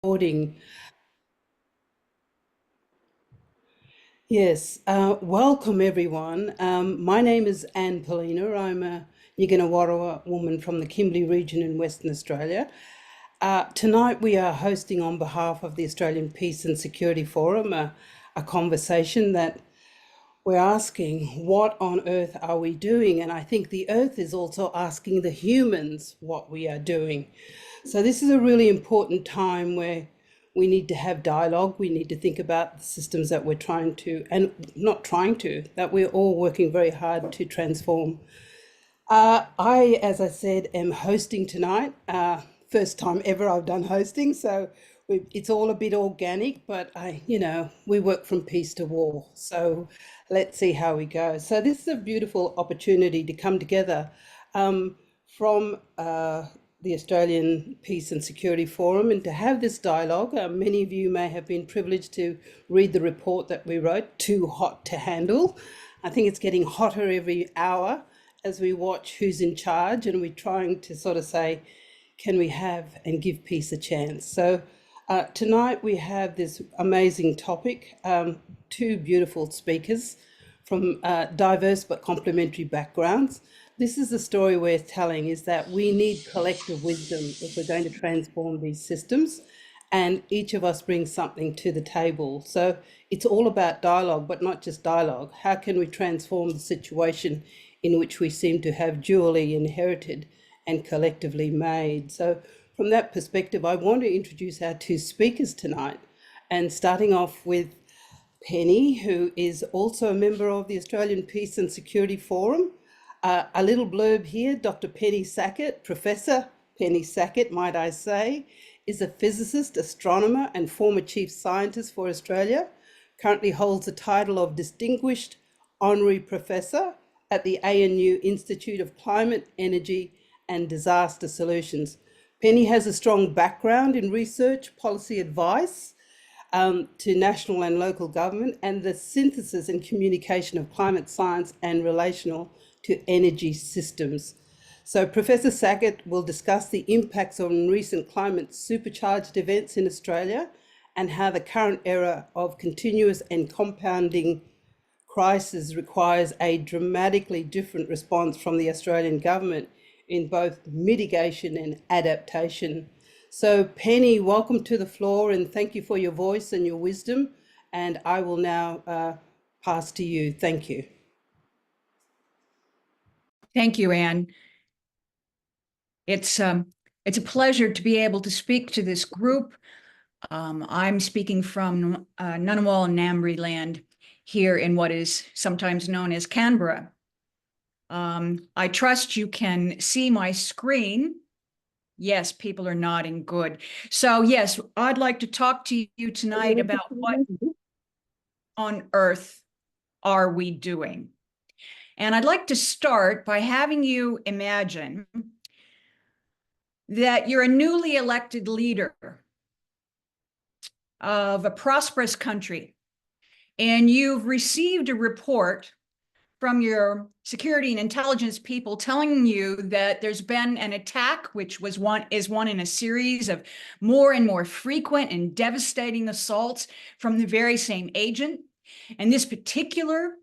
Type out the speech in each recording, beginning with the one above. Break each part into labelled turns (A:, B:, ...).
A: Recording. Yes, welcome everyone. My name is Anne Poelina. I'm a Nyiginawarra woman from the Kimberley region in Western Australia. Tonight we are hosting on behalf of the Australian Peace and Security Forum a conversation that we're asking, what on earth are we doing? And I think the earth is also asking the humans what we are doing. So this is a really important time where we need to have dialogue. We need to think about the systems that we're trying to, and not trying to, that we're all working very hard to transform. I, as I said, am hosting tonight. First time ever I've done hosting, so it's all a bit organic, but we work from peace to war. So let's see how we go. So this is a beautiful opportunity to come together from the Australian Peace and Security Forum and to have this dialogue. Many of you may have been privileged to read the report that we wrote, Too Hot to Handle. I think it's getting hotter every hour as we watch who's in charge, and we're trying to sort of say, can we have and give peace a chance? So tonight we have this amazing topic, two beautiful speakers from diverse but complementary backgrounds. This is the story we're telling, is that we need collective wisdom if we're going to transform these systems, and each of us brings something to the table. So it's all about dialogue, but not just dialogue. How can we transform the situation in which we seem to have dually inherited and collectively made? So from that perspective, I want to introduce our two speakers tonight, and starting off with Penny, who is also a member of the Australian Peace and Security Forum. A little blurb here, Dr. Penny Sackett, Professor Penny Sackett, might I say, is a physicist, astronomer, and former chief scientist for Australia. Currently holds the title of Distinguished Honorary Professor at the ANU Institute of Climate, Energy and Disaster Solutions. Penny has a strong background in research, policy advice to national and local government, and the synthesis and communication of climate science and relational to energy systems. So Professor Sackett will discuss the impacts on recent climate supercharged events in Australia and how the current era of continuous and compounding crisis requires a dramatically different response from the Australian government in both mitigation and adaptation. So Penny, welcome to the floor, and thank you for your voice and your wisdom. And I will now pass to you. Thank you.
B: Thank you, Anne. It's a pleasure to be able to speak to this group. I'm speaking from Ngunnawal and Ngambri land here in what is sometimes known as Canberra. I trust you can see my screen. Yes, people are nodding, good. So yes, I'd like to talk to you tonight about what on earth are we doing? And I'd like to start by having you imagine that you're a newly elected leader of a prosperous country, and you've received a report from your security and intelligence people telling you that there's been an attack, which is one in a series of more and more frequent and devastating assaults from the very same agent. And this particular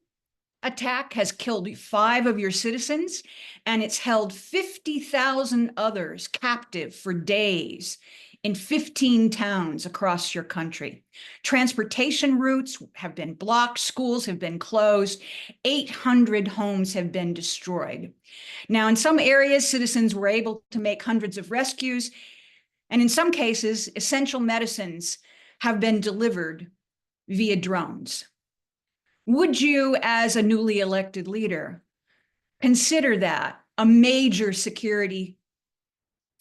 B: attack has killed 5 of your citizens, and it's held 50,000 others captive for days in 15 towns across your country. Transportation routes have been blocked, schools have been closed, 800 homes have been destroyed. Now, in some areas, citizens were able to make hundreds of rescues, and in some cases, essential medicines have been delivered via drones. Would you, as a newly elected leader, consider that a major security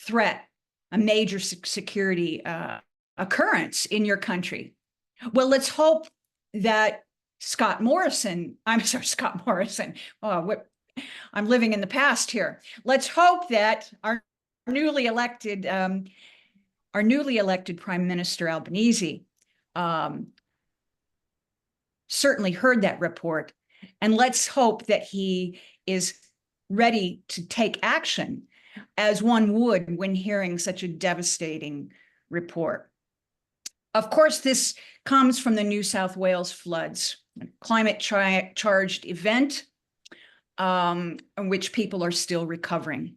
B: threat, a major security occurrence in your country? Well, let's hope that Scott Morrison, oh, I'm living in the past here. Let's hope that our newly elected Prime Minister Albanese certainly heard that report, and let's hope that he is ready to take action as one would when hearing such a devastating report. Of course, this comes from the New South Wales floods, a climate-charged event in which people are still recovering.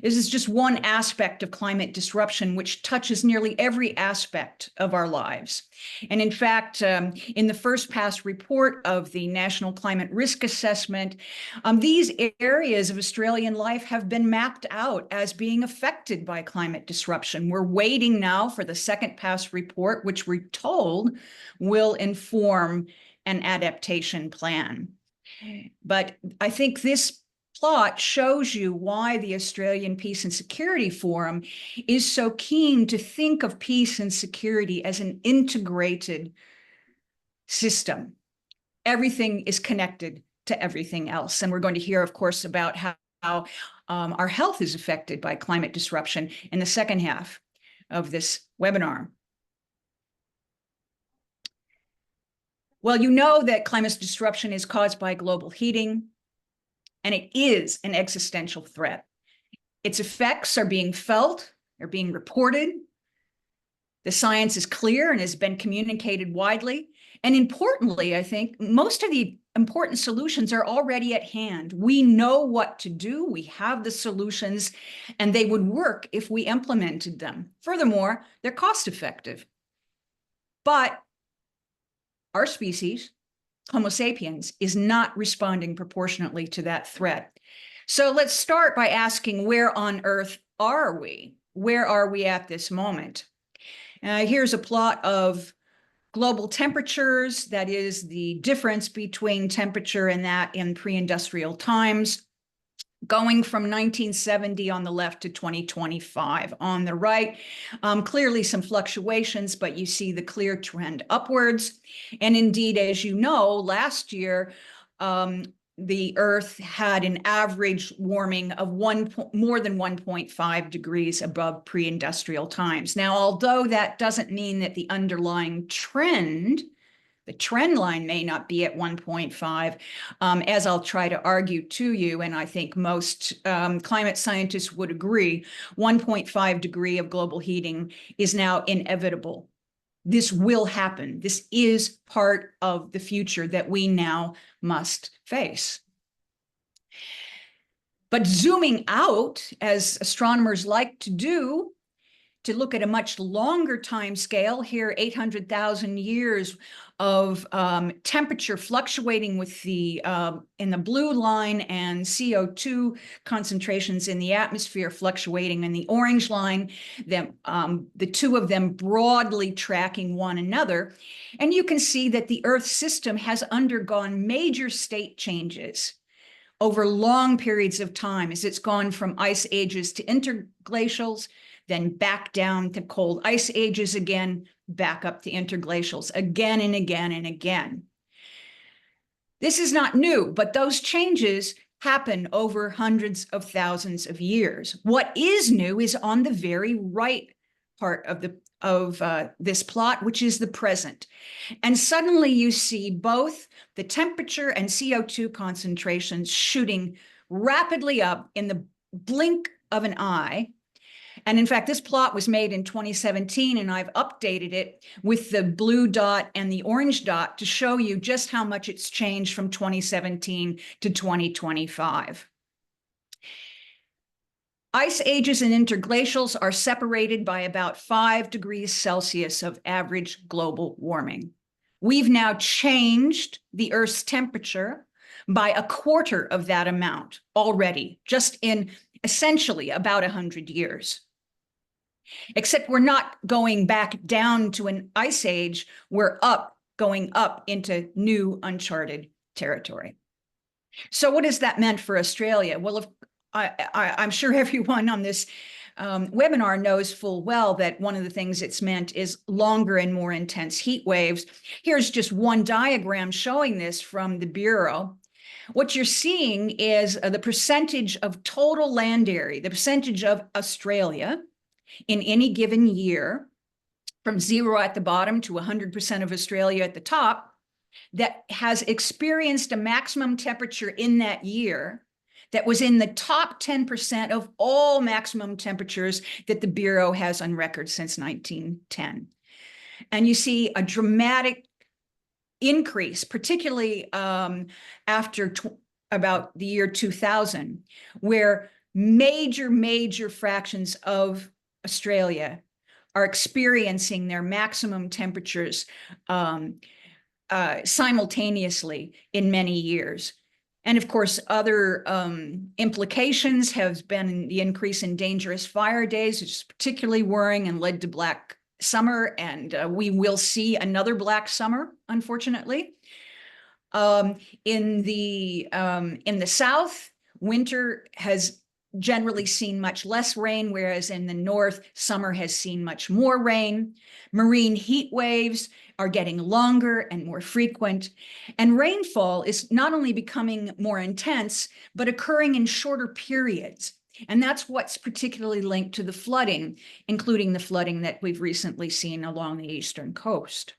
B: This is just one aspect of climate disruption, which touches nearly every aspect of our lives. And in fact, in the first pass report of the National Climate Risk Assessment, these areas of Australian life have been mapped out as being affected by climate disruption. We're waiting now for the second pass report, which we're told will inform an adaptation plan. But I think this plot shows you why the Australian Peace and Security Forum is so keen to think of peace and security as an integrated system. Everything is connected to everything else. And we're going to hear, of course, about how our health is affected by climate disruption in the second half of this webinar. Well, you know that climate disruption is caused by global heating, and it is an existential threat. Its effects are being felt, they're being reported. The science is clear and has been communicated widely. And importantly, I think most of the important solutions are already at hand. We know what to do, we have the solutions, and they would work if we implemented them. Furthermore, they're cost effective. But our species, Homo sapiens, is not responding proportionately to that threat. So let's start by asking, where on Earth are we? Where are we at this moment? Here's a plot of global temperatures. That is the difference between temperature and that in pre-industrial times, going from 1970 on the left to 2025 on the right. Clearly some fluctuations, but you see the clear trend upwards. And indeed, as you know, last year, the Earth had an average warming of more than 1.5 degrees above pre-industrial times. Now, although that doesn't mean that the underlying trend, the trend line may not be at 1.5, as I'll try to argue to you, and I think most climate scientists would agree, 1.5 degree of global heating is now inevitable. This will happen. This is part of the future that we now must face. But zooming out, as astronomers like to do, to look at a much longer time scale, here 800,000 years of temperature fluctuating with the in the blue line, and CO2 concentrations in the atmosphere fluctuating in the orange line, the two of them broadly tracking one another. And you can see that the Earth system has undergone major state changes over long periods of time, as it's gone from ice ages to interglacials, then back down to cold ice ages again, back up to interglacials again and again and again. This is not new, but those changes happen over hundreds of thousands of years. What is new is on the very right part of this plot, which is the present. And suddenly you see both the temperature and CO2 concentrations shooting rapidly up in the blink of an eye. And in fact, this plot was made in 2017, and I've updated it with the blue dot and the orange dot to show you just how much it's changed from 2017 to 2025. Ice ages and interglacials are separated by about 5 degrees Celsius of average global warming. We've now changed the Earth's temperature by a quarter of that amount already, just in essentially about 100 years. Except we're not going back down to an ice age, we're going up into new uncharted territory. So what has that meant for Australia? Well, I'm sure everyone on this webinar knows full well that one of the things it's meant is longer and more intense heat waves. Here's just one diagram showing this from the Bureau. What you're seeing is the percentage of total land area, the percentage of Australia in any given year, from 0 at the bottom to 100% of Australia at the top, that has experienced a maximum temperature in that year that was in the top 10% of all maximum temperatures that the Bureau has on record since 1910. And you see a dramatic increase, particularly after about the year 2000, where major fractions of Australia are experiencing their maximum temperatures simultaneously in many years. And of course, other implications have been the increase in dangerous fire days, which is particularly worrying and led to Black Summer. And we will see another Black Summer, unfortunately. In the South, winter has generally seen much less rain, whereas in the North, summer has seen much more rain. Marine heat waves are getting longer and more frequent. And rainfall is not only becoming more intense, but occurring in shorter periods. And that's what's particularly linked to the flooding, including the flooding that we've recently seen along the eastern coast.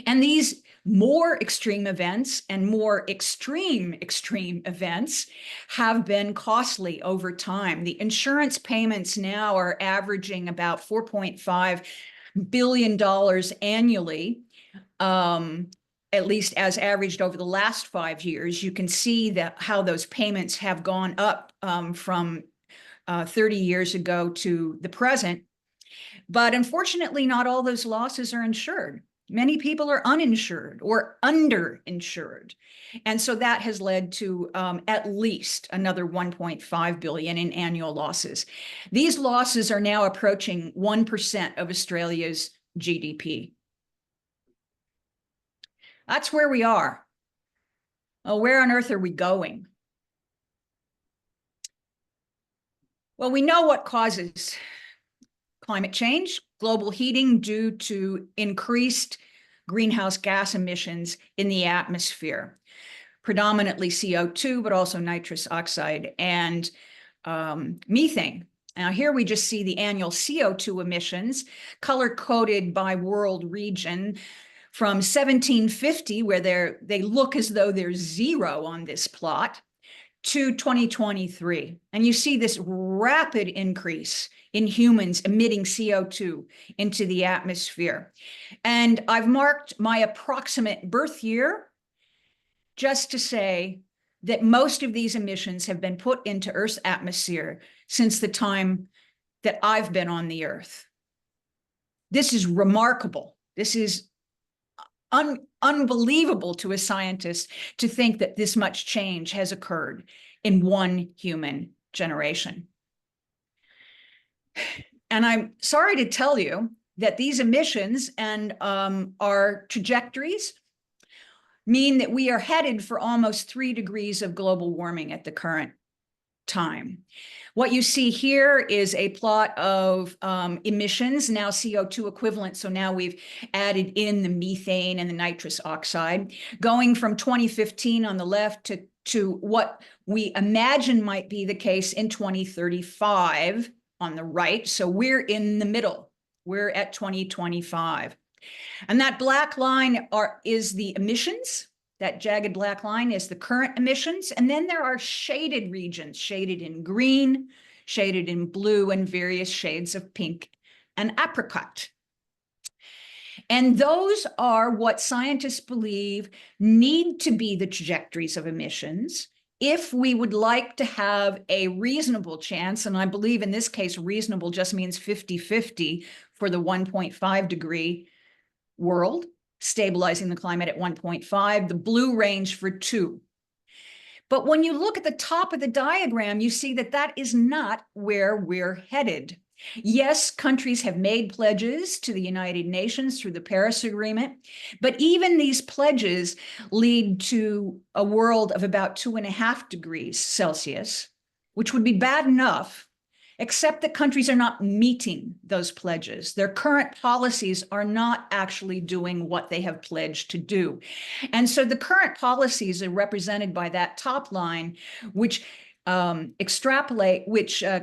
B: And these more extreme events and more extreme events have been costly over time. The insurance payments now are averaging about $4.5 billion annually, at least as averaged over the last 5 years. You can see that how those payments have gone up from 30 years ago to the present. But unfortunately, not all those losses are insured. Many people are uninsured or underinsured. And so that has led to at least another 1.5 billion in annual losses. These losses are now approaching 1% of Australia's GDP. That's where we are. Well, where on earth are we going? Well, we know what causes climate change, global heating due to increased greenhouse gas emissions in the atmosphere, predominantly CO2, but also nitrous oxide and methane. Now here we just see the annual CO2 emissions color-coded by world region from 1750, where they look as though there's zero on this plot, to 2023. And you see this rapid increase in humans emitting CO2 into the atmosphere. And I've marked my approximate birth year just to say that most of these emissions have been put into Earth's atmosphere since the time that I've been on the Earth. This is remarkable. This is unbelievable to a scientist to think that this much change has occurred in one human generation. And I'm sorry to tell you that these emissions and our trajectories mean that we are headed for almost 3 degrees of global warming at the current time. What you see here is a plot of emissions, now CO2 equivalent. So now we've added in the methane and the nitrous oxide, going from 2015 on the left to what we imagine might be the case in 2035 on the right. So we're in the middle. We're at 2025. And that black line is the emissions. That jagged black line is the current emissions. And then there are shaded regions, shaded in green, shaded in blue, and various shades of pink and apricot. And those are what scientists believe need to be the trajectories of emissions if we would like to have a reasonable chance, and I believe in this case, reasonable just means 50-50 for the 1.5 degree world, stabilizing the climate at 1.5, the blue range for 2. But when you look at the top of the diagram, you see that that is not where we're headed. Yes, countries have made pledges to the United Nations through the Paris Agreement, but even these pledges lead to a world of about 2.5 degrees Celsius, which would be bad enough, except that countries are not meeting those pledges. Their current policies are not actually doing what they have pledged to do. And so the current policies are represented by that top line, which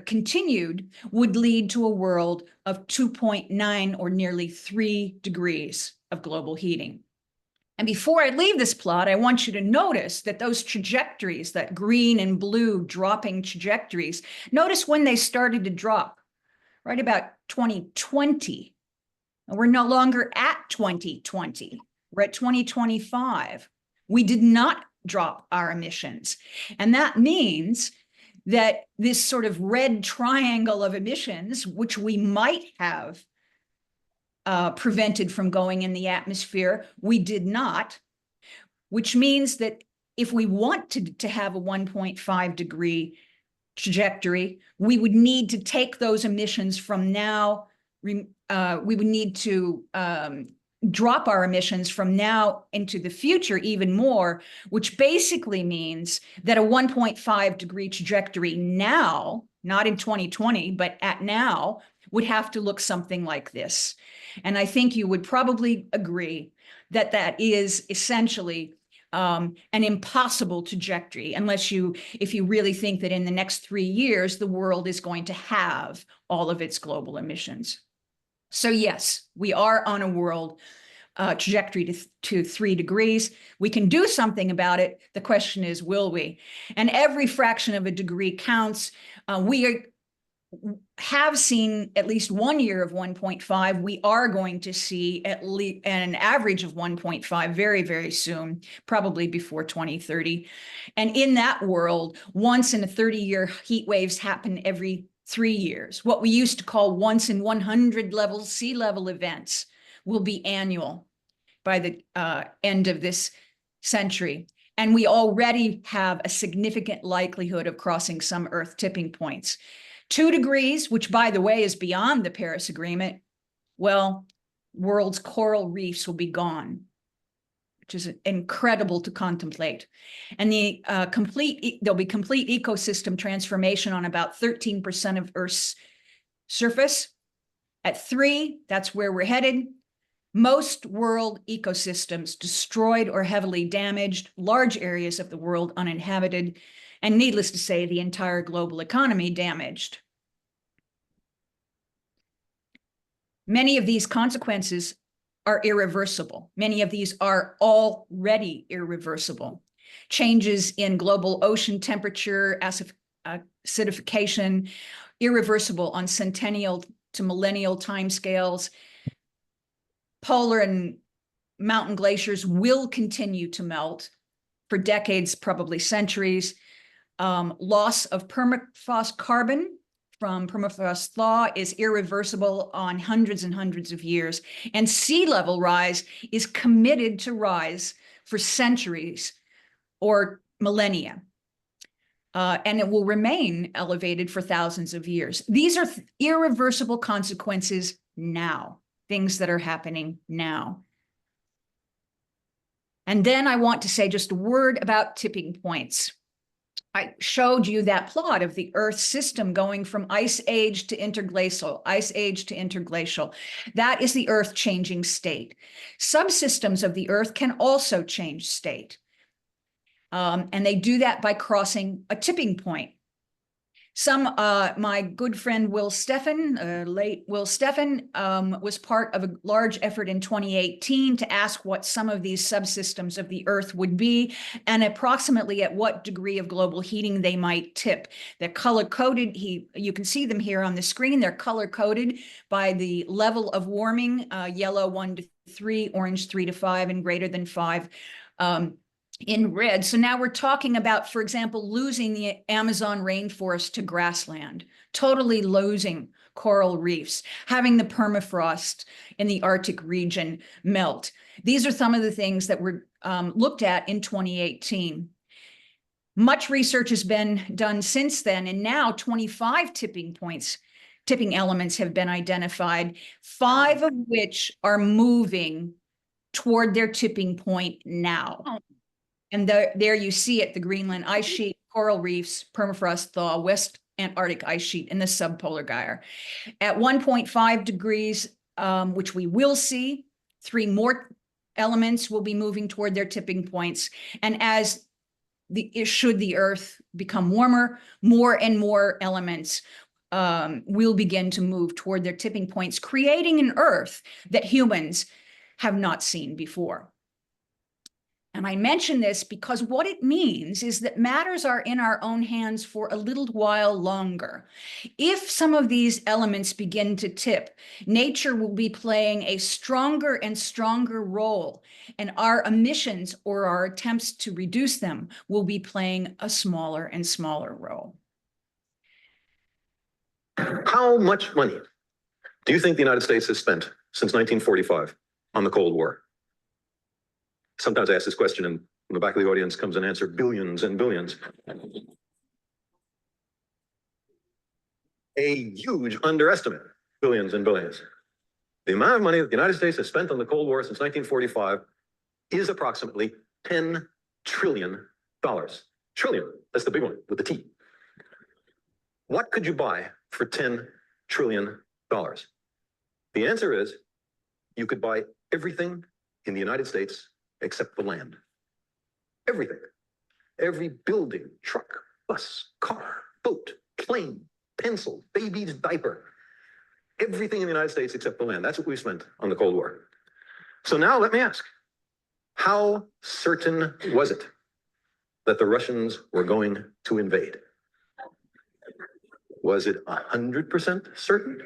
B: continued, would lead to a world of 2.9 or nearly 3 degrees of global heating. And before I leave this plot, I want you to notice that those trajectories, that green and blue dropping trajectories, notice when they started to drop, right about 2020. We're no longer at 2020. We're at 2025. We did not drop our emissions. And that means that this sort of red triangle of emissions, which we might have prevented from going in the atmosphere, we did not, which means that if we wanted to have a 1.5 degree trajectory, we would need to take those emissions from now, we would need to drop our emissions from now into the future even more, which basically means that a 1.5 degree trajectory now, not in 2020, but at now, would have to look something like this. And I think you would probably agree that that is essentially an impossible trajectory, unless if you really think that in the next 3 years, the world is going to have all of its global emissions. So yes, we are on a world trajectory to 3 degrees. We can do something about it. The question is, will we? And every fraction of a degree counts. We have seen at least 1 year of 1.5. We are going to see at least an average of 1.5 very, very soon, probably before 2030. And in that world, once in a 30-year heat waves happen every 3 years. What we used to call once in 100 level sea level events will be annual by the end of this century. And we already have a significant likelihood of crossing some Earth tipping points. 2 degrees, which by the way is beyond the Paris Agreement, well, world's coral reefs will be gone, which is incredible to contemplate. And there'll be complete ecosystem transformation on about 13% of Earth's surface. At 3, that's where we're headed. Most world ecosystems destroyed or heavily damaged, large areas of the world uninhabited, and needless to say, the entire global economy damaged. Many of these consequences are irreversible. Many of these are already irreversible. Changes in global ocean temperature, acidification, irreversible on centennial to millennial timescales. Polar and mountain glaciers will continue to melt for decades, probably centuries. Loss of permafrost carbon from permafrost thaw is irreversible on hundreds and hundreds of years. And sea level rise is committed to rise for centuries or millennia. And it will remain elevated for thousands of years. These are irreversible consequences now, things that are happening now. And then I want to say just a word about tipping points. I showed you that plot of the Earth system going from ice age to interglacial, ice age to interglacial. That is the Earth changing state. Subsystems of the Earth can also change state. And they do that by crossing a tipping point. My good friend Will Steffen, late Will Steffen, was part of a large effort in 2018 to ask what some of these subsystems of the Earth would be and approximately at what degree of global heating they might tip. They're color-coded. You can see them here on the screen. They're color-coded by the level of warming, yellow 1 to 3, orange 3 to 5, and greater than 5. In red. So now we're talking about, for example, losing the Amazon rainforest to grassland, totally losing coral reefs, having the permafrost in the Arctic region melt. These are some of the things that were looked at in 2018. Much research has been done since then, and now 25 tipping elements have been identified, 5 of which are moving toward their tipping point now. And there you see it, the Greenland ice sheet, coral reefs, permafrost thaw, West Antarctic ice sheet, and the subpolar gyre. At 1.5 degrees, which we will see, 3 more elements will be moving toward their tipping points. And should the Earth become warmer, more and more elements will begin to move toward their tipping points, creating an Earth that humans have not seen before. And And I mention this because what it means is that matters are in our own hands for a little while longer. If some of these elements begin to tip, nature will be playing a stronger and stronger role, and our emissions or our attempts to reduce them will be playing a smaller and smaller role.
C: How much money do you think the United States has spent since 1945 on the Cold War? Sometimes I ask this question and from the back of the audience comes an answer, billions and billions. A huge underestimate, billions and billions. The amount of money that the United States has spent on the Cold War since 1945 is approximately $10 trillion. Trillion, that's the big one with the T. What could you buy for $10 trillion? The answer is you could buy everything in the United States except the land. Everything. Every building, truck, bus, car, boat, plane, pencil, baby's diaper. Everything in the United States except the land. That's what we spent on the Cold War. So now let me ask, how certain was it that the Russians were going to invade? Was it 100% certain?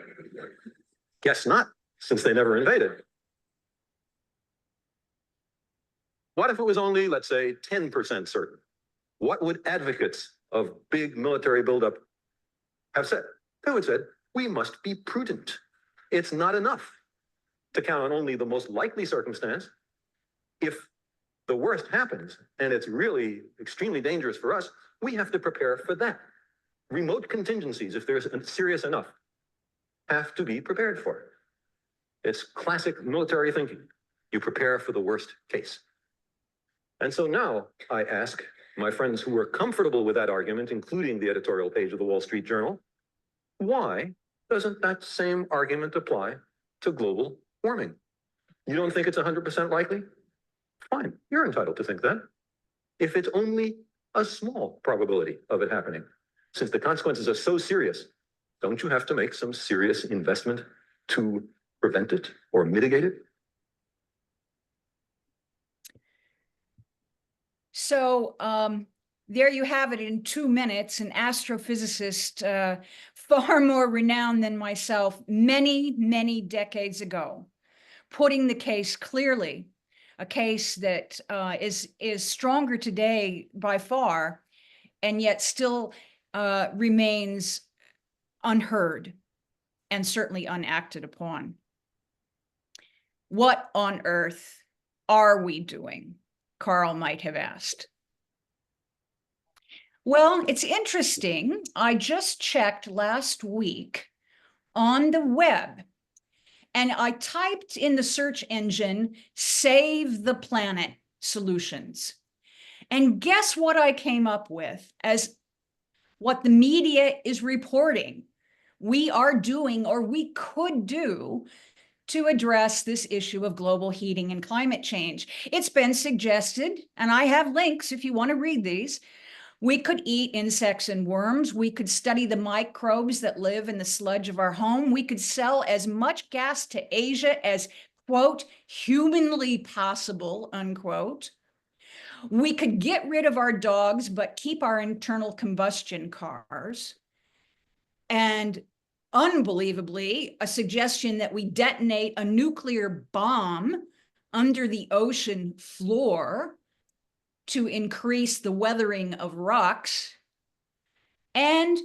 C: Guess not, since they never invaded. What if it was only, let's say, 10% certain? What would advocates of big military buildup have said? They would have said, we must be prudent. It's not enough to count on only the most likely circumstance. If the worst happens and it's really extremely dangerous for us, we have to prepare for that. Remote contingencies, if they're serious enough, have to be prepared for. It's classic military thinking. You prepare for the worst case. And so now I ask my friends who are comfortable with that argument, including the editorial page of the Wall Street Journal, why doesn't that same argument apply to global warming? You don't think it's 100% likely? Fine, you're entitled to think that. If it's only a small probability of it happening, since the consequences are so serious, don't you have to make some serious investment to prevent it or mitigate it?
B: So there you have it in 2 minutes, an astrophysicist far more renowned than myself many, many decades ago, putting the case clearly, a case that is stronger today by far, and yet still remains unheard and certainly unacted upon. What on earth are we doing? Carl might have asked. Well, it's interesting. I just checked last week on the web and I typed in the search engine, Save the Planet Solutions. And guess what I came up with as what the media is reporting we are doing or we could do to address this issue of global heating and climate change. It's been suggested, and I have links if you want to read these. We could eat insects and worms. We could study the microbes that live in the sludge of our home. We could sell as much gas to Asia as, quote, humanly possible, unquote. We could get rid of our dogs, but keep our internal combustion cars. And unbelievably, a suggestion that we detonate a nuclear bomb under the ocean floor to increase the weathering of rocks, and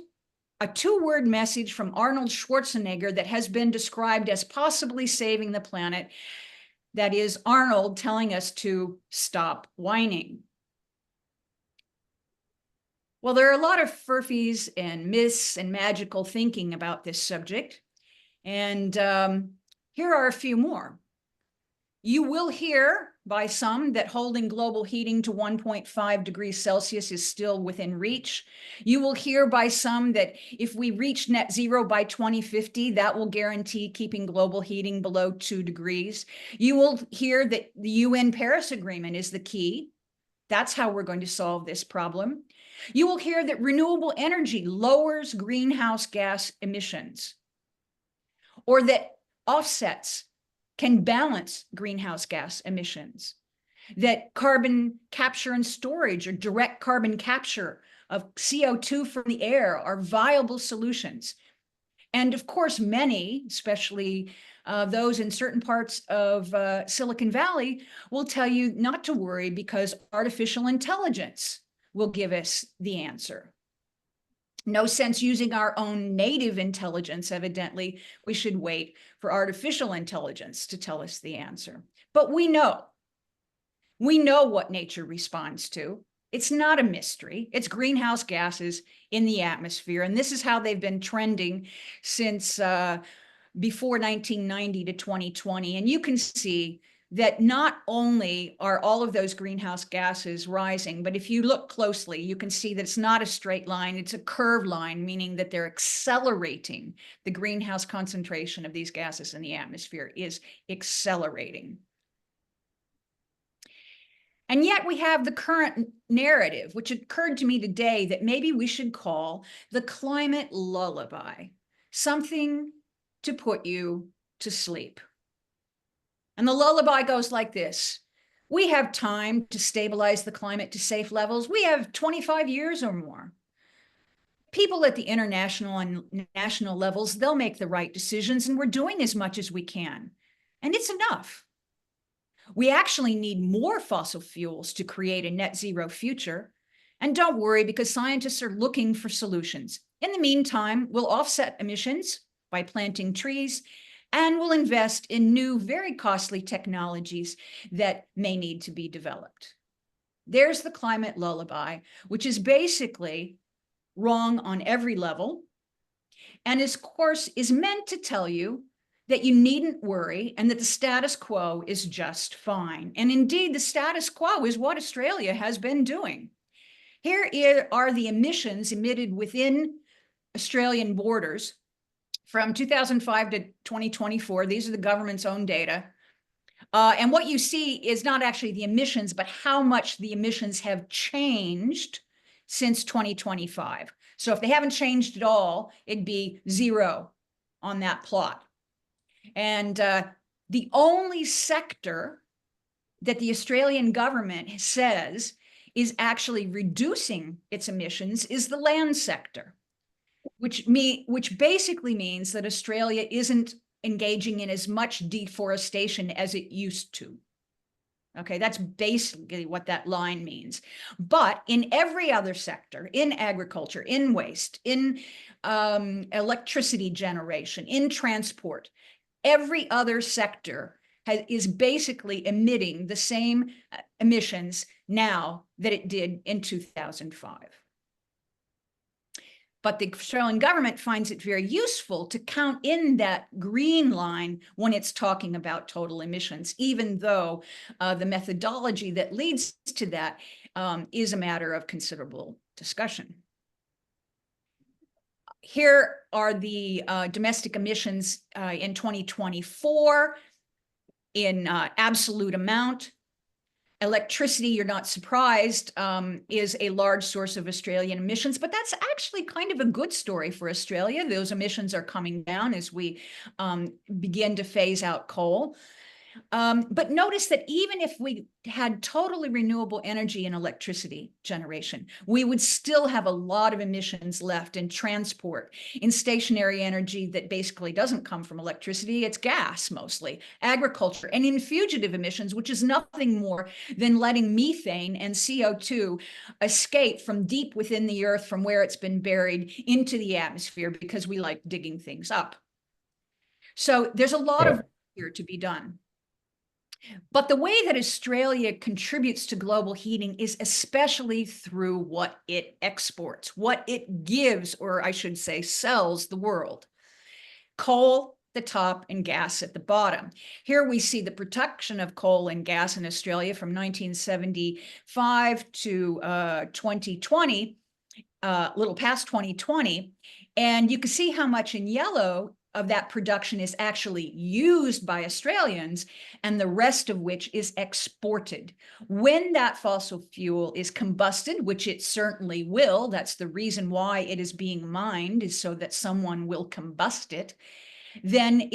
B: a 2-word message from Arnold Schwarzenegger that has been described as possibly saving the planet. That is Arnold telling us to stop whining. Well, there are a lot of furfies and myths and magical thinking about this subject. And here are a few more. You will hear by some that holding global heating to 1.5 degrees Celsius is still within reach. You will hear by some that if we reach net zero by 2050, that will guarantee keeping global heating below 2 degrees. You will hear that the UN Paris Agreement is the key. That's how we're going to solve this problem. You will hear that renewable energy lowers greenhouse gas emissions, or that offsets can balance greenhouse gas emissions. that carbon capture and storage or direct carbon capture of CO2 from the air are viable solutions. And of course, many, especially those in certain parts of Silicon Valley, will tell you not to worry because artificial intelligence will give us the answer. No sense using our own native intelligence, evidently. We should wait for artificial intelligence to tell us the answer. But we know what nature responds to. It's not a mystery. It's greenhouse gases in the atmosphere. And this is how they've been trending since before 1990 to 2020. And you can see that not only are all of those greenhouse gases rising, but if you look closely, you can see that it's not a straight line, it's a curved line, meaning that they're accelerating. The greenhouse concentration of these gases in the atmosphere is accelerating. And yet we have the current narrative, which occurred to me today, that maybe we should call the climate lullaby, something to put you to sleep. And the lullaby goes like this: we have time to stabilize the climate to safe levels. We have 25 years or more. People at the international and national levels, they'll make the right decisions, and we're doing as much as we can. And it's enough. We actually need more fossil fuels to create a net zero future. And don't worry, because scientists are looking for solutions. In the meantime, we'll offset emissions by planting trees, and we'll invest in new, very costly technologies that may need to be developed. There's the climate lullaby, which is basically wrong on every level, and of course is meant to tell you that you needn't worry and that the status quo is just fine. And indeed, the status quo is what Australia has been doing. Here are the emissions emitted within Australian borders from 2005 to 2024. These are the government's own data. And what you see is not actually the emissions, but how much the emissions have changed since 2025. So if they haven't changed at all, it'd be 0 on that plot. And the only sector that the Australian government says is actually reducing its emissions is the land sector, which basically means that Australia isn't engaging in as much deforestation as it used to. Okay, that's basically what that line means. But in every other sector, in agriculture, in waste, in electricity generation, in transport, every other sector is basically emitting the same emissions now that it did in 2005. But the Australian government finds it very useful to count in that green line when it's talking about total emissions, even though the methodology that leads to that is a matter of considerable discussion. Here are the domestic emissions in 2024 in absolute amount. Electricity, you're not surprised, is a large source of Australian emissions, but that's actually kind of a good story for Australia. Those emissions are coming down as we begin to phase out coal. But notice that even if we had totally renewable energy and electricity generation, we would still have a lot of emissions left in transport, in stationary energy that basically doesn't come from electricity, it's gas mostly, agriculture, and in fugitive emissions, which is nothing more than letting methane and CO2 escape from deep within the earth from where it's been buried into the atmosphere because we like digging things up. So there's a lot of work here to be done. But the way that Australia contributes to global heating is especially through what it exports, what it gives, or I should say sells the world. Coal, the top, and gas at the bottom. Here we see the production of coal and gas in Australia from 1975 to 2020, a little past 2020. And you can see how much in yellow of that production is actually used by Australians, and the rest of which is exported. When that fossil fuel is combusted, which it certainly will, that's the reason why it is being mined, is so that someone will combust it, then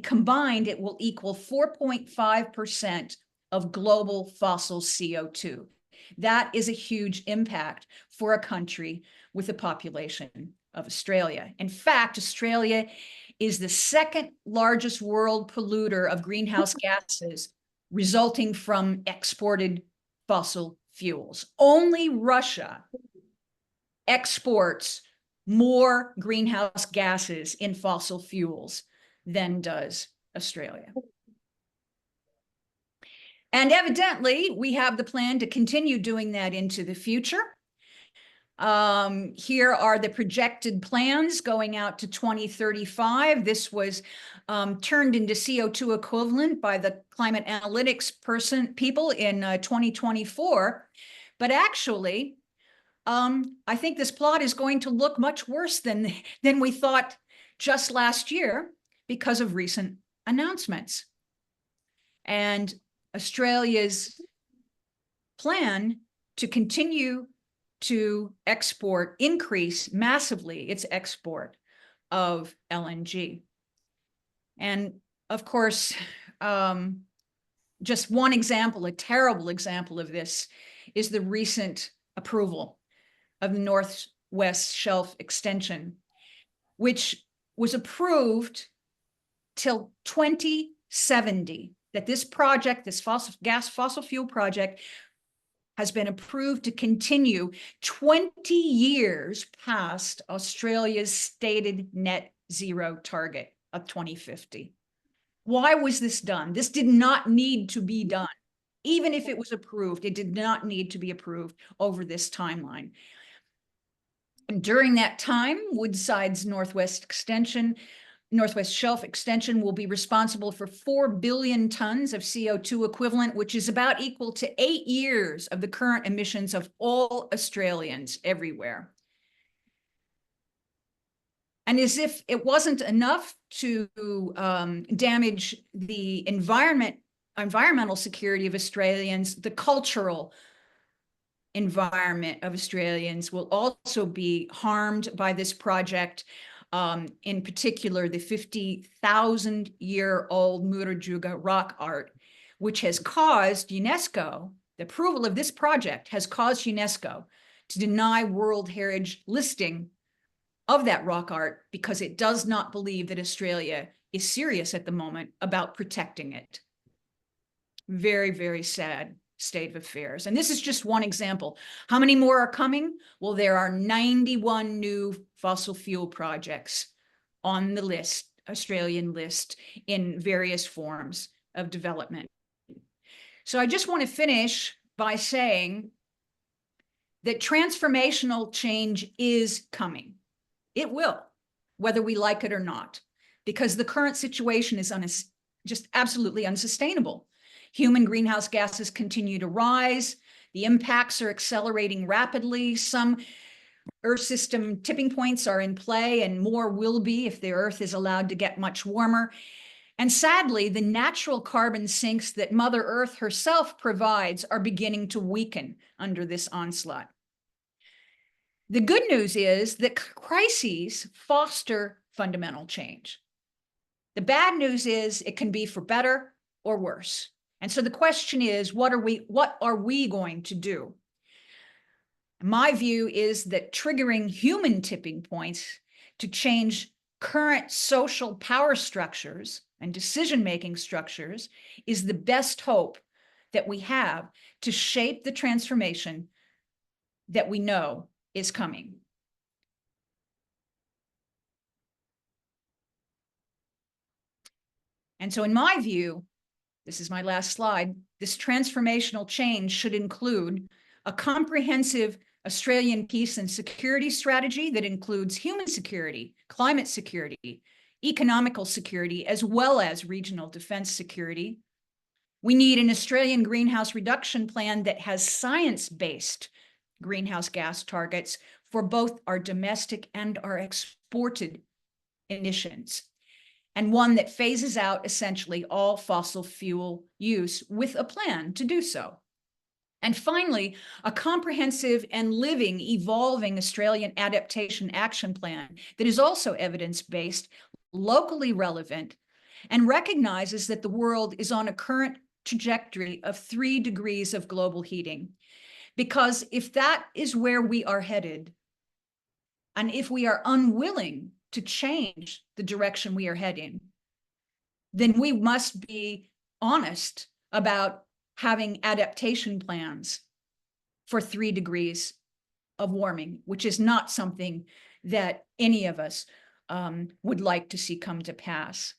B: combined, it will equal 4.5% of global fossil CO2. That is a huge impact for a country with the population of Australia. In fact, Australia is the second largest world polluter of greenhouse gases resulting from exported fossil fuels. Only Russia exports more greenhouse gases in fossil fuels than does Australia. And evidently, we have the plan to continue doing that into the future. Here are the projected plans going out to 2035. This was turned into CO2 equivalent by the climate analytics people in 2024. But actually, I think this plot is going to look much worse than we thought just last year because of recent announcements. And Australia's plan to continue to increase massively its export of LNG. And of course, just one example, a terrible example of this, is the recent approval of the Northwest Shelf Extension, which was approved till 2070, that this project, this fossil fuel project, has been approved to continue 20 years past Australia's stated net zero target of 2050. Why was this done? This did not need to be done. Even if it was approved, it did not need to be approved over this timeline. And during that time, Woodside's Northwest Shelf Extension will be responsible for 4 billion tons of CO2 equivalent, which is about equal to 8 years of the current emissions of all Australians everywhere. And as if it wasn't enough to damage the environmental security of Australians, the cultural environment of Australians will also be harmed by this project. In particular, the 50,000-year-old Murujuga rock art, which has caused UNESCO, the approval of this project has caused UNESCO to deny World Heritage listing of that rock art because it does not believe that Australia is serious at the moment about protecting it. Very, very sad state of affairs. And this is just one example. How many more are coming? Well, there are 91 new fossil fuel projects on the list, Australian list, in various forms of development. So I just want to finish by saying that transformational change is coming. It will, whether we like it or not, because the current situation is just absolutely unsustainable. Human greenhouse gases continue to rise. The impacts are accelerating rapidly. Some Earth system tipping points are in play, and more will be if the Earth is allowed to get much warmer. And sadly, the natural carbon sinks that Mother Earth herself provides are beginning to weaken under this onslaught. The good news is that crises foster fundamental change. The bad news is it can be for better or worse. And so the question is, what are we going to do? My view is that triggering human tipping points to change current social power structures and decision-making structures is the best hope that we have to shape the transformation that we know is coming. And so in my view, this is my last slide, this transformational change should include a comprehensive Australian peace and security strategy that includes human security, climate security, economical security, as well as regional defense security. We need an Australian greenhouse reduction plan that has science-based greenhouse gas targets for both our domestic and our exported emissions, and one that phases out essentially all fossil fuel use with a plan to do so. And finally, a comprehensive and living, evolving Australian adaptation action plan that is also evidence-based, locally relevant, and recognizes that the world is on a current trajectory of 3 degrees of global heating. Because if that is where we are headed, and if we are unwilling to change the direction we are heading, then we must be honest about having adaptation plans for 3 degrees of warming, which is not something that any of us would like to see come to pass.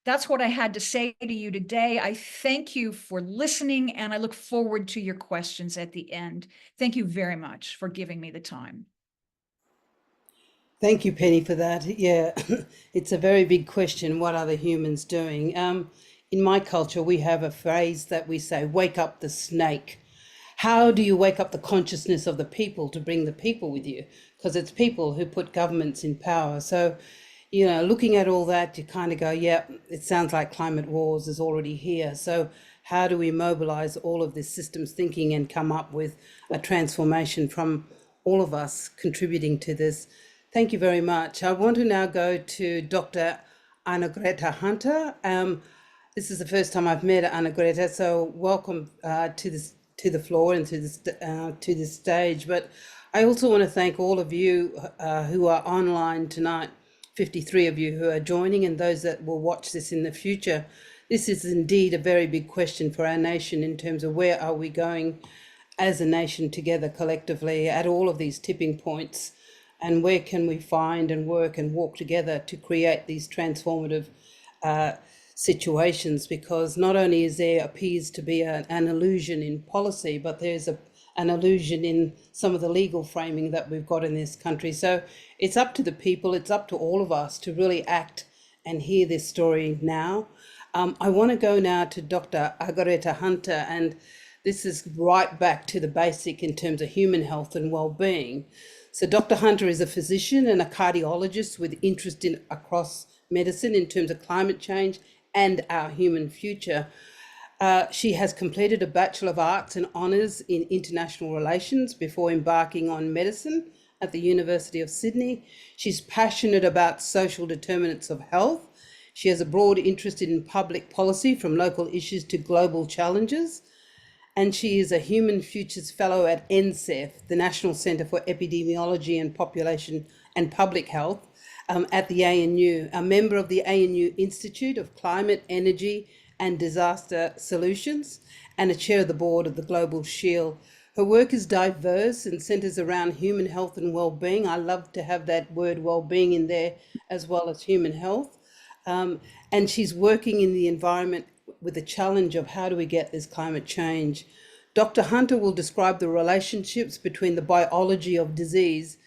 B: That's what I had to say to you today. I thank you for listening, and I look forward to your questions at the end. Thank you very much for giving me the time.
A: Thank you, Penny, for that. Yeah, it's a very big question. What are the humans doing? In my culture, we have a phrase that we say, wake up the snake. How do you wake up the consciousness of the people to bring the people with you? Because it's people who put governments in power. So, you know, looking at all that, you kind of go, yeah, it sounds like climate wars is already here. So how do we mobilize all of this systems thinking and come up with a transformation from all of us contributing to this? Thank you very much. I want to now go to Dr. Arnagrette Hunter. This is the first time I've met Arnagrette, so welcome to the floor and to this stage. But I also want to thank all of you who are online tonight, 53 of you who are joining, and those that will watch this in the future. This is indeed a very big question for our nation in terms of where are we going as a nation together collectively at all of these tipping points, and where can we find and work and walk together to create these transformative situations, because not only is there appears to be an illusion in policy, but there's an illusion in some of the legal framing that we've got in this country. So it's up to the people, it's up to all of us to really act and hear this story now. I want to go now to Dr. Arnagrette Hunter, and this is right back to the basic in terms of human health and well-being. So Dr. Hunter is a physician and a cardiologist with interest in across medicine in terms of climate change and our human future. She has completed a Bachelor of Arts and Honours in International Relations before embarking on medicine at the University of Sydney. She's passionate about social determinants of health. She has a broad interest in public policy from local issues to global challenges. And she is a Human Futures Fellow at NCEF, the National Centre for Epidemiology and Population and Public Health, at the ANU, a member of the ANU Institute of Climate, Energy and Disaster Solutions, and a chair of the board of the Global Shield. Her work is diverse and centres around human health and well-being. I love to have that word well-being in there, as well as human health. And she's working in the environment with the challenge of how do we get this climate change. Dr. Hunter will describe the relationships between the biology of disease,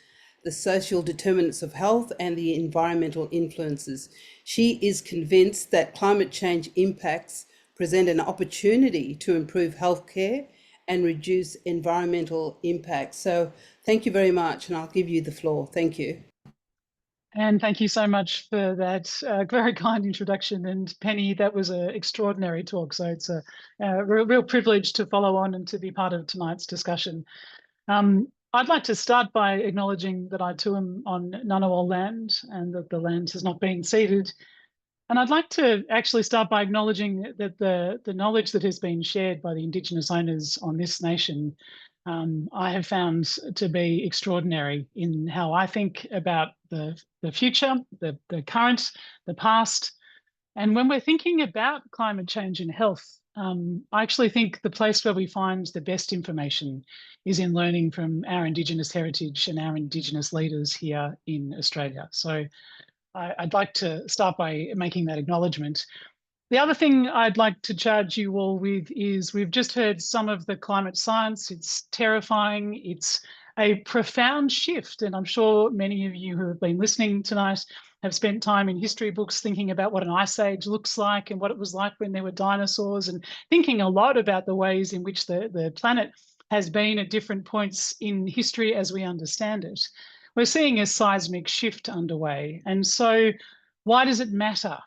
A: the social determinants of health, and the environmental influences. She is convinced that climate change impacts present an opportunity to improve healthcare and reduce environmental impacts. So thank you very much, and I'll give you the floor. Thank you.
D: And thank you so much for that very kind introduction. And Penny, that was an extraordinary talk. So it's a real privilege to follow on and to be part of tonight's discussion. I'd like to start by acknowledging that I too am on Ngunnawal land and that the land has not been ceded. And I'd like to actually start by acknowledging that the knowledge that has been shared by the Indigenous owners on this nation, I have found to be extraordinary in how I think about the future, the current, the past. And when we're thinking about climate change and health, I actually think the place where we find the best information is in learning from our Indigenous heritage and our Indigenous leaders here in Australia. So I'd like to start by making that acknowledgement. The other thing I'd like to charge you all with is we've just heard some of the climate science. It's terrifying. It's a profound shift. And I'm sure many of you who have been listening tonight have spent time in history books thinking about what an ice age looks like and what it was like when there were dinosaurs, and thinking a lot about the ways in which the planet has been at different points in history as we understand it. We're seeing a seismic shift underway. And so why does it matter?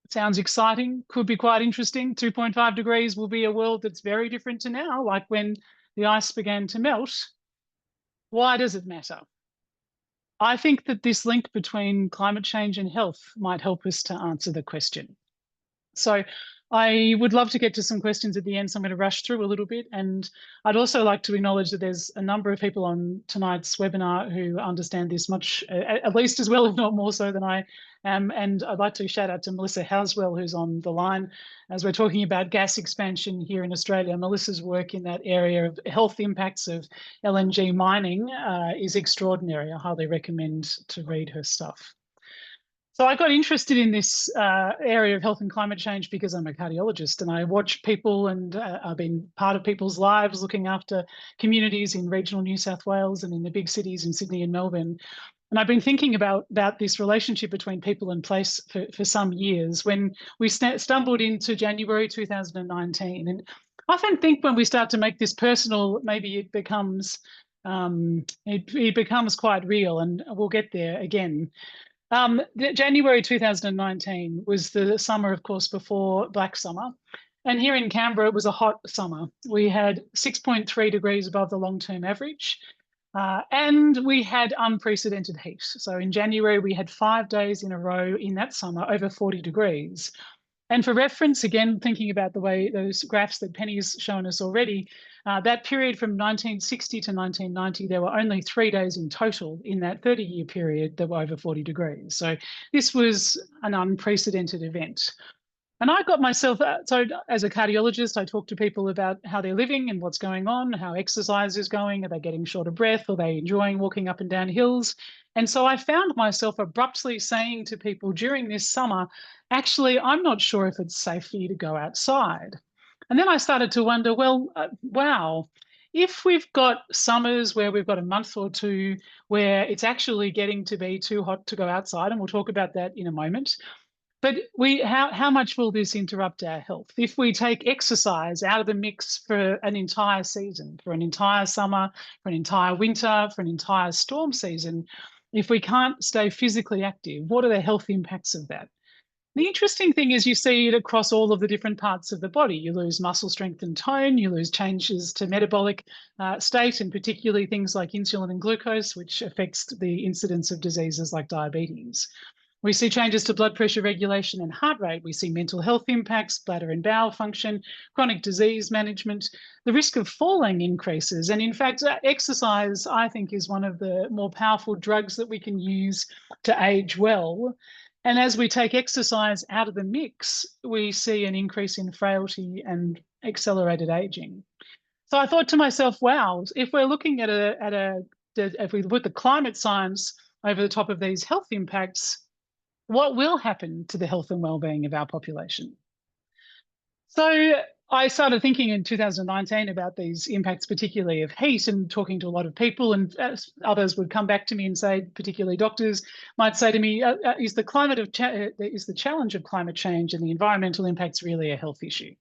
D: It sounds exciting, could be quite interesting. 2.5 degrees will be a world that's very different to now, like when the ice began to melt. Why does it matter? I think that this link between climate change and health might help us to answer the question. So I would love to get to some questions at the end, so I'm going to rush through a little bit. And I'd also like to acknowledge that there's a number of people on tonight's webinar who understand this much, at least as well, if not more so than I am. And I'd like to shout out to Melissa Housewell, who's on the line, as we're talking about gas expansion here in Australia. Melissa's work in that area of health impacts of LNG mining is extraordinary. I highly recommend to read her stuff. So I got interested in this area of health and climate change because I'm a cardiologist and I watch people, and I've been part of people's lives looking after communities in regional New South Wales and in the big cities in Sydney and Melbourne. And I've been thinking about this relationship between people and place for some years. When we stumbled into January 2019, and I often think when we start to make this personal, maybe it becomes quite real, and we'll get there again. January 2019 was the summer, of course, before Black Summer. And here in Canberra, it was a hot summer. We had 6.3 degrees above the long-term average, and we had unprecedented heat. So in January, we had 5 days in a row in that summer over 40 degrees. And for reference, again, thinking about the way those graphs that Penny's shown us already, that period from 1960 to 1990, there were only 3 days in total in that 30-year period that were over 40 degrees. So this was an unprecedented event. And I got myself, so as a cardiologist, I talk to people about how they're living and what's going on, how exercise is going, are they getting short of breath, are they enjoying walking up and down hills? And so I found myself abruptly saying to people during this summer, actually, I'm not sure if it's safe for you to go outside. And then I started to wonder, well, wow, if we've got summers where we've got a month or two where it's actually getting to be too hot to go outside, and we'll talk about that in a moment, but how much will this interrupt our health? If we take exercise out of the mix for an entire season, for an entire summer, for an entire winter, for an entire storm season, if we can't stay physically active, what are the health impacts of that? The interesting thing is you see it across all of the different parts of the body. You lose muscle strength and tone, you lose changes to metabolic state, and particularly things like insulin and glucose, which affects the incidence of diseases like diabetes. We see changes to blood pressure regulation and heart rate. We see mental health impacts, bladder and bowel function, chronic disease management. The risk of falling increases. And in fact, exercise, I think, is one of the more powerful drugs that we can use to age well. And as we take exercise out of the mix, we see an increase in frailty and accelerated aging. So I thought to myself, wow, if we're looking at if we put the climate science over the top of these health impacts, what will happen to the health and well-being of our population? So I started thinking in 2019 about these impacts, particularly of heat, and talking to a lot of people, and others would come back to me and say, particularly doctors might say to me, is the challenge of climate change and the environmental impacts really a health issue?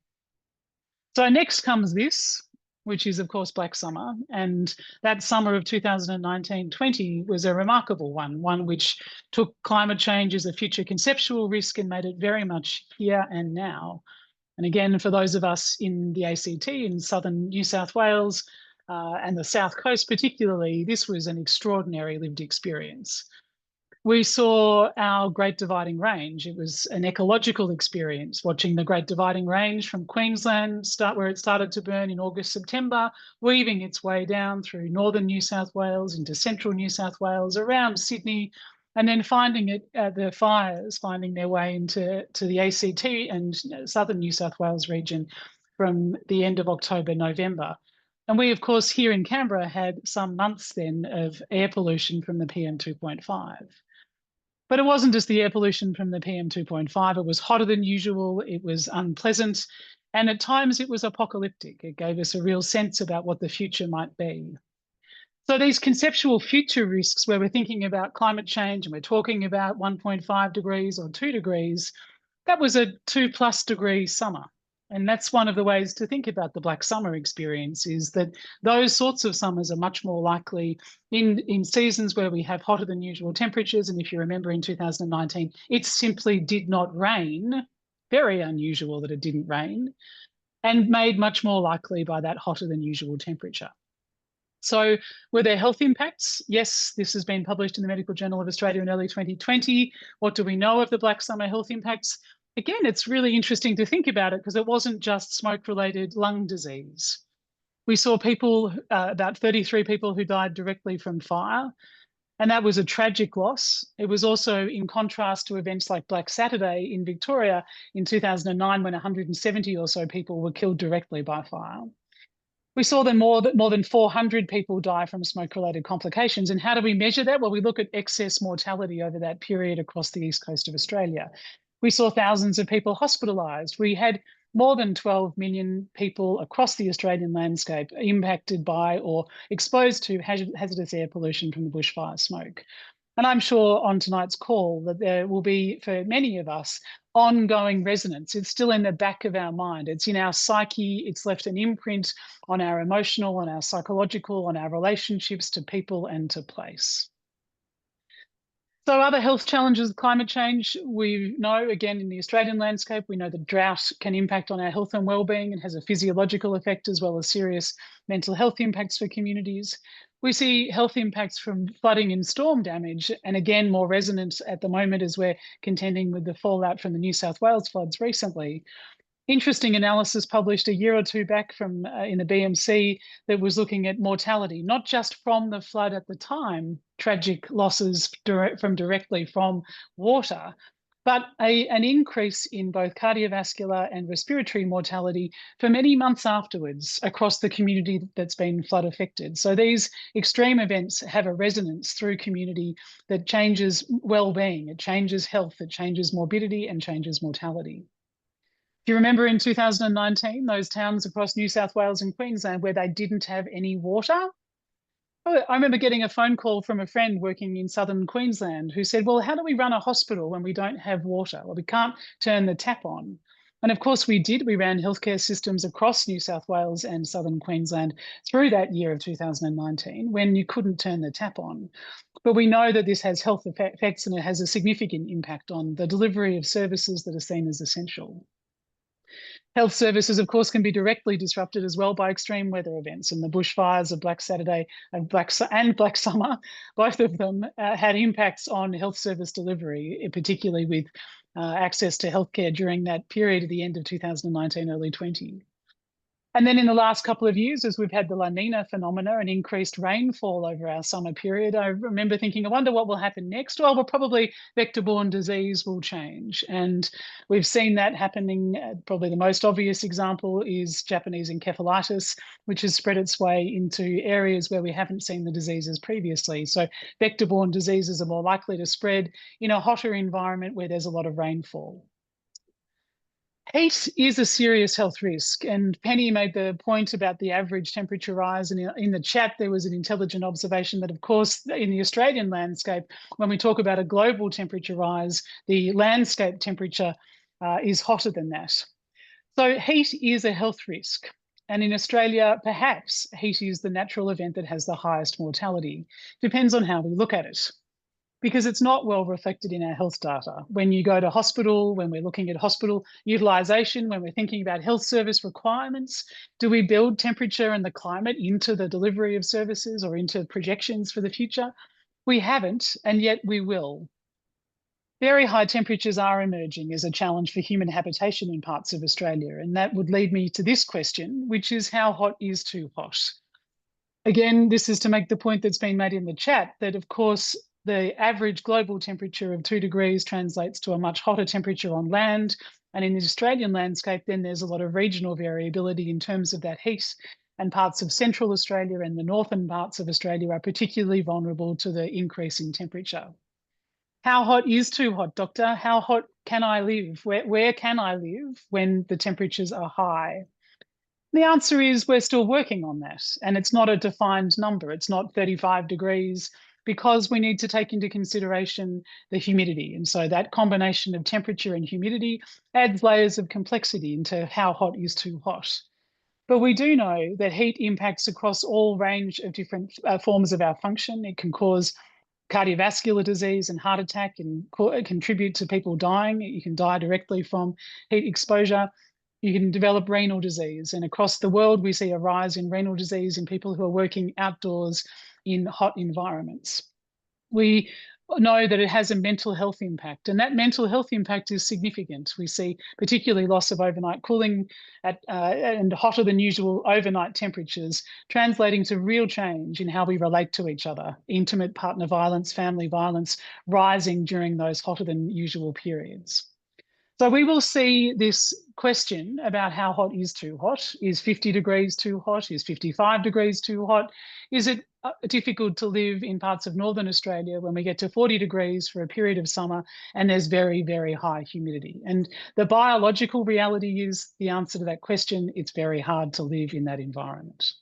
D: So next comes this, which is, of course, Black Summer. And that summer of 2019-20 was a remarkable one which took climate change as a future conceptual risk and made it very much here and now. And again, for those of us in the ACT, in southern New South Wales and the South Coast particularly, this was an extraordinary lived experience. We saw our Great Dividing Range. It was an ecological experience, watching the Great Dividing Range from Queensland, where it started to burn in August, September, weaving its way down through northern New South Wales into central New South Wales, around Sydney, and then the fires finding their way into the ACT and southern New South Wales region from the end of October, November. And we, of course, here in Canberra had some months then of air pollution from the PM 2.5. But it wasn't just the air pollution from the PM 2.5. It was hotter than usual. It was unpleasant. And at times it was apocalyptic. It gave us a real sense about what the future might be. So these conceptual future risks where we're thinking about climate change and we're talking about 1.5 degrees or 2 degrees, that was a 2+ degree summer. And that's one of the ways to think about the Black Summer experience, is that those sorts of summers are much more likely in seasons where we have hotter than usual temperatures. And if you remember in 2019, it simply did not rain, very unusual that it didn't rain, and made much more likely by that hotter than usual temperature. So were there health impacts? Yes, this has been published in the Medical Journal of Australia in early 2020. What do we know of the Black Summer health impacts? again, it's really interesting to think about it because it wasn't just smoke-related lung disease. We saw people, about 33 people who died directly from fire, and that was a tragic loss. It was also in contrast to events like Black Saturday in Victoria in 2009, when 170 or so people were killed directly by fire. We saw that more than 400 people die from smoke-related complications. And how do we measure that? Well, we look at excess mortality over that period across the east coast of Australia. We saw thousands of people hospitalised. We had more than 12 million people across the Australian landscape impacted by or exposed to hazardous air pollution from the bushfire smoke. And I'm sure on tonight's call that there will be, for many of us, ongoing resonance. It's still in the back of our mind. It's in our psyche. It's left an imprint on our emotional, on our psychological, on our relationships to people and to place. So other health challenges of climate change, we know, again, in the Australian landscape, we know that drought can impact on our health and wellbeing and has a physiological effect as well as serious mental health impacts for communities. We see health impacts from flooding and storm damage, and again, more resonant at the moment as we're contending with the fallout from the New South Wales floods recently. Interesting analysis published a year or two back from in the BMC that was looking at mortality, not just from the flood at the time, tragic losses directly from water, but an increase in both cardiovascular and respiratory mortality for many months afterwards across the community that's been flood affected. So these extreme events have a resonance through community that changes well-being, it changes health, it changes morbidity and changes mortality. Do you remember in 2019, those towns across New South Wales and Queensland where they didn't have any water? I remember getting a phone call from a friend working in southern Queensland who said, well, how do we run a hospital when we don't have water? Well, we can't turn the tap on. And of course we did. We ran healthcare systems across New South Wales and southern Queensland through that year of 2019 when you couldn't turn the tap on. But we know that this has health effects and it has a significant impact on the delivery of services that are seen as essential. Health services, of course, can be directly disrupted as well by extreme weather events, and the bushfires of Black Saturday and Black Summer, both of them had impacts on health service delivery, particularly with access to healthcare during that period at the end of 2019, early 20. And then in the last couple of years, as we've had the La Nina phenomena and increased rainfall over our summer period, I remember thinking, I wonder what will happen next. Well, probably vector-borne disease will change. And we've seen that happening. Probably the most obvious example is Japanese encephalitis, which has spread its way into areas where we haven't seen the diseases previously. So vector-borne diseases are more likely to spread in a hotter environment where there's a lot of rainfall. Heat is a serious health risk, and Penny made the point about the average temperature rise, and in the chat there was an intelligent observation that, of course, in the Australian landscape, when we talk about a global temperature rise, the landscape temperature is hotter than that. So heat is a health risk, and in Australia, perhaps heat is the natural event that has the highest mortality. Depends on how we look at it, because it's not well reflected in our health data. When you go to hospital, when we're looking at hospital utilisation, when we're thinking about health service requirements, do we build temperature and the climate into the delivery of services or into projections for the future? We haven't, and yet we will. Very high temperatures are emerging as a challenge for human habitation in parts of Australia, and that would lead me to this question, which is how hot is too hot? Again, this is to make the point that's been made in the chat that, of course, the average global temperature of 2 degrees translates to a much hotter temperature on land. And in the Australian landscape, then there's a lot of regional variability in terms of that heat. And parts of central Australia and the northern parts of Australia are particularly vulnerable to the increase in temperature. How hot is too hot, doctor? How hot can I live? Where can I live when the temperatures are high? The answer is we're still working on that. And it's not a defined number. It's not 35 degrees, because we need to take into consideration the humidity. And so that combination of temperature and humidity adds layers of complexity into how hot is too hot. But we do know that heat impacts across all range of different forms of our function. It can cause cardiovascular disease and heart attack and contribute to people dying. You can die directly from heat exposure. You can develop renal disease. And across the world, we see a rise in renal disease in people who are working outdoors in hot environments. We know that it has a mental health impact, and that mental health impact is significant. We see particularly loss of overnight cooling and hotter than usual overnight temperatures, translating to real change in how we relate to each other. Intimate partner violence, family violence rising during those hotter than usual periods. So we will see this question about how hot is too hot. Is 50 degrees too hot? Is 55 degrees too hot? Is it difficult to live in parts of Northern Australia when we get to 40 degrees for a period of summer and there's very, very high humidity? And the biological reality is the answer to that question, it's very hard to live in that environment.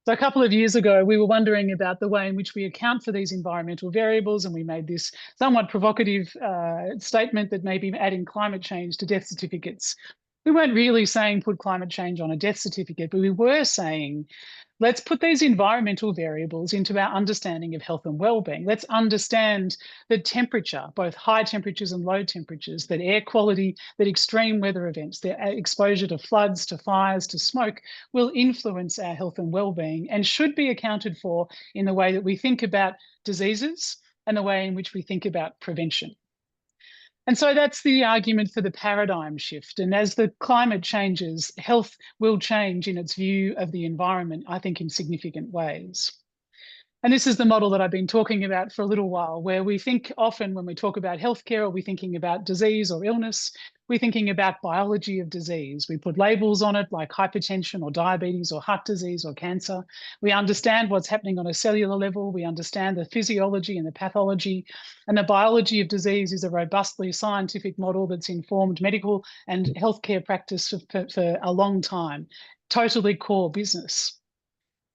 D: So a couple of years ago, we were wondering about the way in which we account for these environmental variables, and we made this somewhat provocative statement that maybe adding climate change to death certificates. We weren't really saying put climate change on a death certificate, but we were saying, let's put these environmental variables into our understanding of health and well-being. Let's understand that temperature, both high temperatures and low temperatures, that air quality, that extreme weather events, the exposure to floods, to fires, to smoke will influence our health and well-being and should be accounted for in the way that we think about diseases and the way in which we think about prevention. And so that's the argument for the paradigm shift. And as the climate changes, health will change in its view of the environment, I think, in significant ways. And this is the model that I've been talking about for a little while, where we think often when we talk about healthcare, or we're thinking about disease or illness, we're thinking about biology of disease. We put labels on it like hypertension or diabetes or heart disease or cancer. We understand what's happening on a cellular level. We understand the physiology and the pathology. And the biology of disease is a robustly scientific model that's informed medical and healthcare practice for a long time. Totally core business.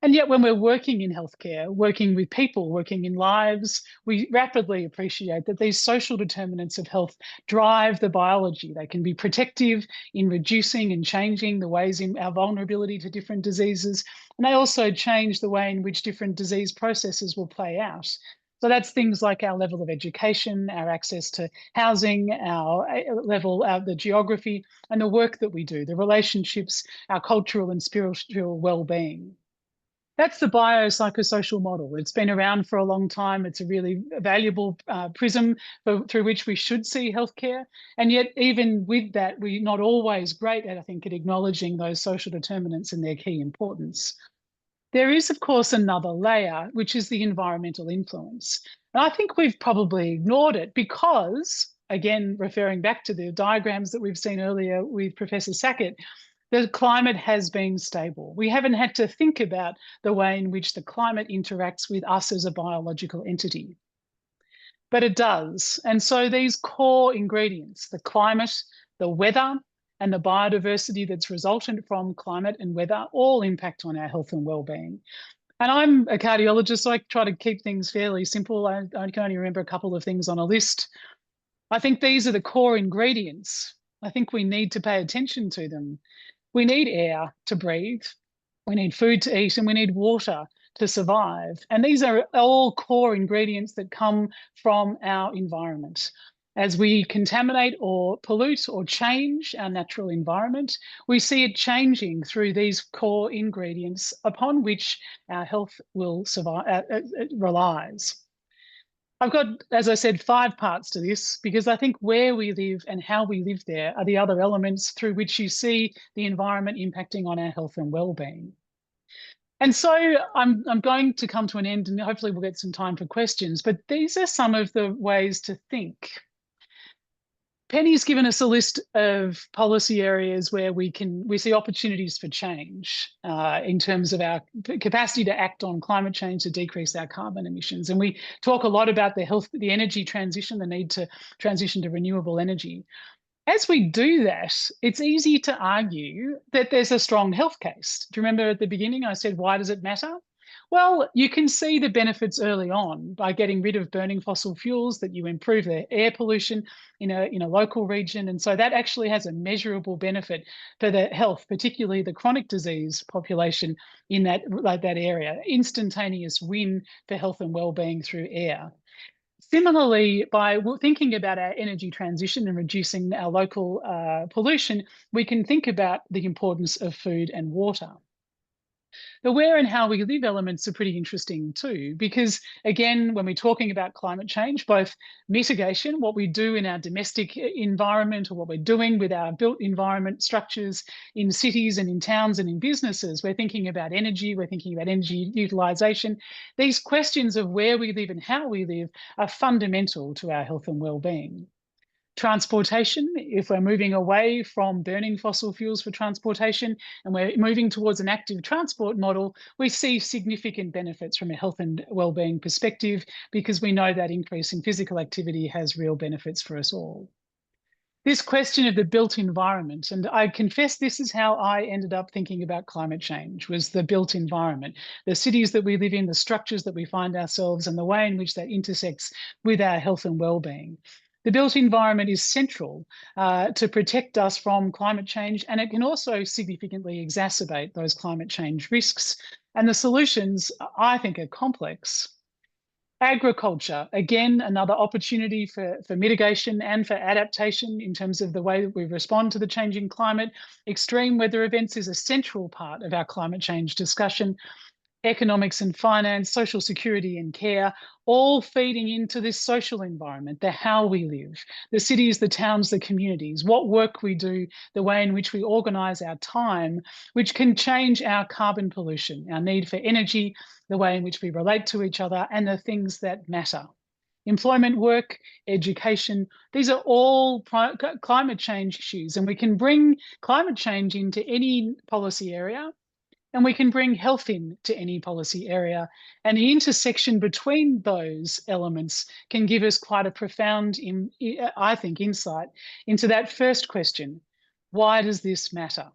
D: And yet when we're working in healthcare, working with people, working in lives, we rapidly appreciate that these social determinants of health drive the biology. They can be protective in reducing and changing the ways in our vulnerability to different diseases. And they also change the way in which different disease processes will play out. So that's things like our level of education, our access to housing, our level, the geography, and the work that we do, the relationships, our cultural and spiritual well-being. That's the biopsychosocial model. It's been around for a long time. It's a really valuable prism through which we should see healthcare. And yet, even with that, we're not always great at, I think, at acknowledging those social determinants and their key importance. There is, of course, another layer, which is the environmental influence. And I think we've probably ignored it because, again, referring back to the diagrams that we've seen earlier with Professor Sackett, the climate has been stable. We haven't had to think about the way in which the climate interacts with us as a biological entity. But it does. And so these core ingredients, the climate, the weather, and the biodiversity that's resultant from climate and weather all impact on our health and well-being. And I'm a cardiologist, so I try to keep things fairly simple. I can only remember a couple of things on a list. I think these are the core ingredients. I think we need to pay attention to them. We need air to breathe, we need food to eat, and we need water to survive. And these are all core ingredients that come from our environment. As we contaminate or pollute or change our natural environment, we see it changing through these core ingredients upon which our health will survive, relies. I've got, as I said, 5 parts to this because I think where we live and how we live there are the other elements through which you see the environment impacting on our health and well-being. And so I'm going to come to an end and hopefully we'll get some time for questions, but these are some of the ways to think. Penny's given us a list of policy areas where we see opportunities for change in terms of our capacity to act on climate change to decrease our carbon emissions. And we talk a lot about the energy transition, the need to transition to renewable energy. As we do that, it's easy to argue that there's a strong health case. Do you remember at the beginning I said, why does it matter? Well, you can see the benefits early on by getting rid of burning fossil fuels, that you improve the air pollution in a local region. And so that actually has a measurable benefit for the health, particularly the chronic disease population in that area. Instantaneous win for health and well-being through air. Similarly, by thinking about our energy transition and reducing our local pollution, we can think about the importance of food and water. The where and how we live elements are pretty interesting too, because again, when we're talking about climate change, both mitigation, what we do in our domestic environment or what we're doing with our built environment structures in cities and in towns and in businesses, we're thinking about energy, we're thinking about energy utilization. These questions of where we live and how we live are fundamental to our health and well-being. Transportation, if we're moving away from burning fossil fuels for transportation and we're moving towards an active transport model, we see significant benefits from a health and well-being perspective because we know that increase in physical activity has real benefits for us all. This question of the built environment, and I confess this is how I ended up thinking about climate change, was the built environment, the cities that we live in, the structures that we find ourselves, and the way in which that intersects with our health and well-being. The built environment is central to protect us from climate change, and it can also significantly exacerbate those climate change risks. And the solutions, I think, are complex. Agriculture, again, another opportunity for mitigation and for adaptation in terms of the way that we respond to the changing climate. Extreme weather events is a central part of our climate change discussion. Economics and finance, social security and care, all feeding into this social environment, the how we live, the cities, the towns, the communities, what work we do, the way in which we organise our time, which can change our carbon pollution, our need for energy, the way in which we relate to each other, and the things that matter. Employment, work, education, these are all climate change issues, and we can bring climate change into any policy area. And we can bring health into any policy area. And the intersection between those elements can give us quite a profound, I think, insight into that first question. Why does this matter?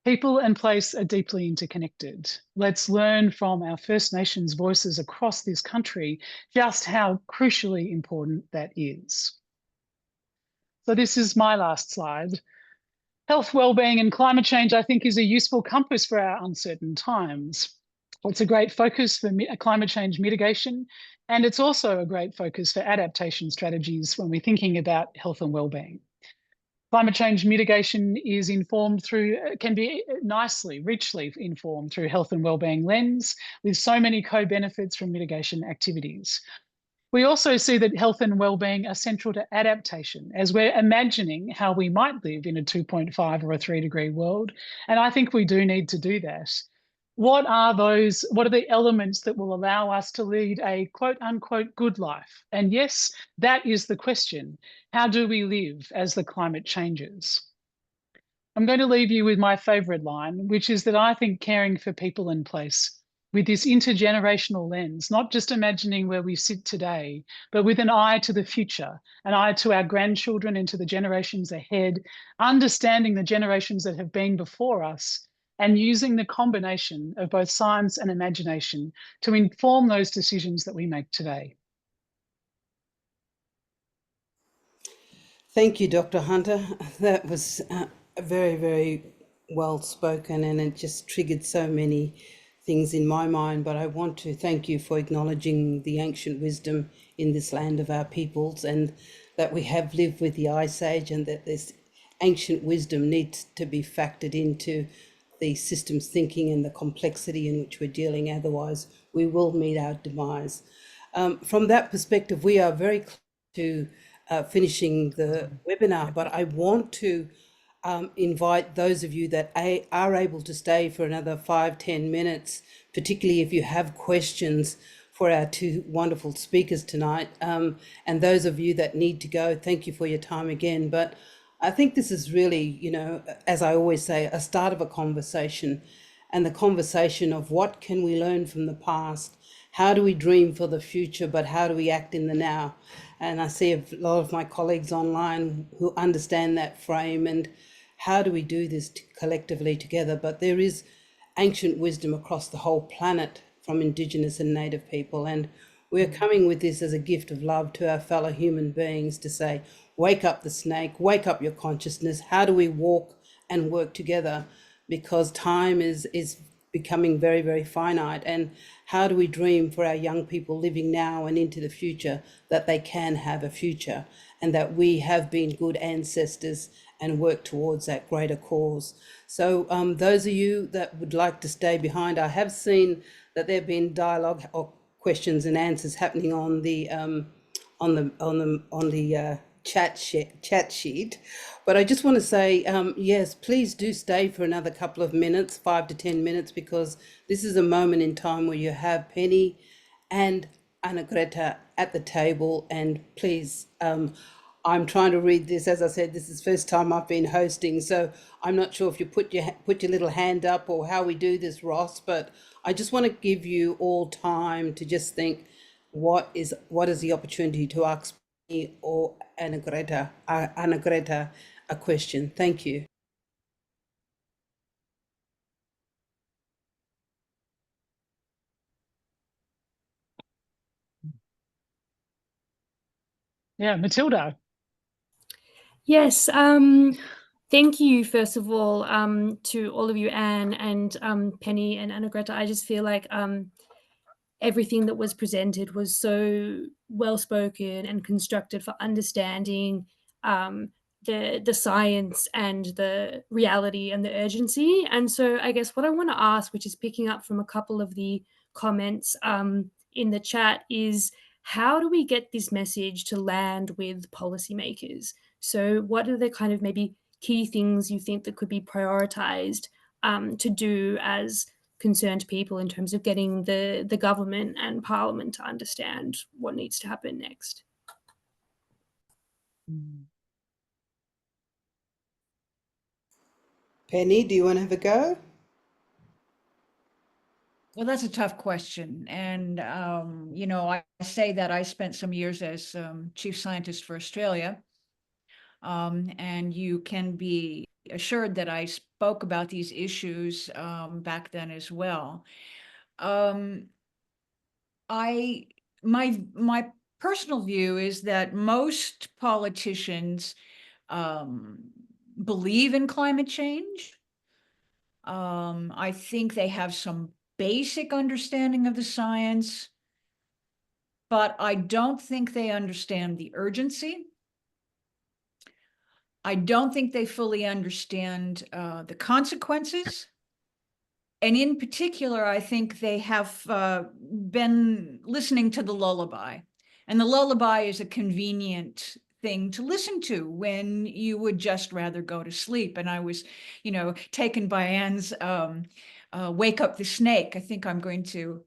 D: People and place are deeply interconnected. Let's learn from our First Nations voices across this country just how crucially important that is. So this is my last slide. Health, well-being and climate change, I think, is a useful compass for our uncertain times. It's a great focus for climate change mitigation, and it's also a great focus for adaptation strategies when we're thinking about health and well-being. Climate change mitigation is informed through, can be nicely, richly informed through health and well-being lens, with so many co-benefits from mitigation activities. We also see that health and well-being are central to adaptation as we're imagining how we might live in a 2.5 or a 3 degree world. And I think we do need to do that. What are the elements that will allow us to lead a quote unquote good life? And yes, that is the question. How do we live as the climate changes? I'm going to leave you with my favorite line, which is that I think caring for people and place with this intergenerational lens, not just imagining where we sit today, but with an eye to the future, an eye to our grandchildren and to the generations ahead, understanding the generations that have been before us, and using the combination of both science and imagination to inform those decisions that we make today.
A: Thank you, Dr. Hunter. That was very, very well spoken, and it just triggered so many things in my mind. But I want to thank you for acknowledging the ancient wisdom in this land of our peoples, and that we have lived with the Ice Age, and that this ancient wisdom needs to be factored into the systems thinking and the complexity in which we're dealing. Otherwise, we will meet our demise. From that perspective, we are very close to finishing the webinar, but I want to invite those of you that are able to stay for another 5-10 minutes, particularly if you have questions for our two wonderful speakers tonight. And those of you that need to go, thank you for your time again. But I think this is really, you know, as I always say, a start of a conversation, and the conversation of what can we learn from the past? How do we dream for the future, but how do we act in the now? And I see a lot of my colleagues online who understand that frame, and how do we do this collectively together? But there is ancient wisdom across the whole planet from Indigenous and Native people, and we're coming with this as a gift of love to our fellow human beings to say, wake up the snake, wake up your consciousness. How do we walk and work together? Because time is becoming very, very finite. And how do we dream for our young people living now and into the future that they can have a future, and that we have been good ancestors and work towards that greater cause. So those of you that would like to stay behind, I have seen that there have been dialogue or questions and answers happening on the chat sheet. But I just want to say, yes, please do stay for another couple of minutes, 5 to 10 minutes, because this is a moment in time where you have Penny and Arnagrette at the table. And please, I'm trying to read this. As I said, this is the first time I've been hosting, so I'm not sure if you put your little hand up or how we do this, Ross. But I just want to give you all time to just think, what is the opportunity to ask me or Arnagrette a question. Thank you.
D: Yeah, Matilda.
E: Yes, thank you, first of all, to all of you, Anne and Penny and Arnagrette. I just feel like everything that was presented was so well-spoken and constructed for understanding the science and the reality and the urgency. And so I guess what I want to ask, which is picking up from a couple of the comments in the chat, is how do we get this message to land with policymakers? So what are the kind of maybe key things you think that could be prioritized to do as concerned people in terms of getting the government and parliament to understand what needs to happen next?
A: Penny, do you want to have a go?
B: Well, that's a tough question. And, you know, I say that I spent some years as chief scientist for Australia. And you can be assured that I spoke about these issues back then as well. My personal view is that most politicians believe in climate change. I think they have some basic understanding of the science, but I don't think they understand the urgency. I don't think they fully understand the consequences. And in particular, I think they have been listening to the lullaby. And the lullaby is a convenient thing to listen to when you would just rather go to sleep. And I was, you know, taken by Anne's wake up the snake. I think I'm going to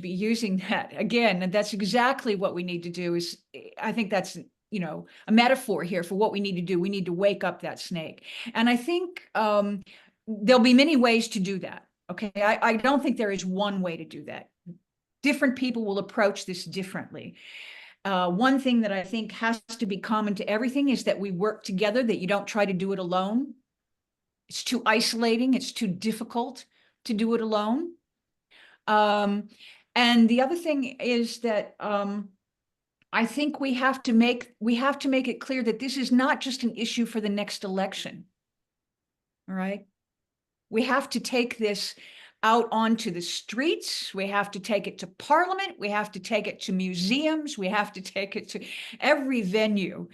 B: be using that again. And that's exactly what we need to do. Is I think that's, you know, a metaphor here for what we need to do. We need to wake up that snake. And I think there'll be many ways to do that. Okay. I don't think there is one way to do that. Different people will approach this differently. One thing that I think has to be common to everything is that we work together, that you don't try to do it alone. It's too isolating. It's too difficult to do it alone. And the other thing is that I think we have to make it clear that this is not just an issue for the next election. All right. We have to take this out onto the streets. We have to take it to Parliament. We have to take it to museums. We have to take it to every venue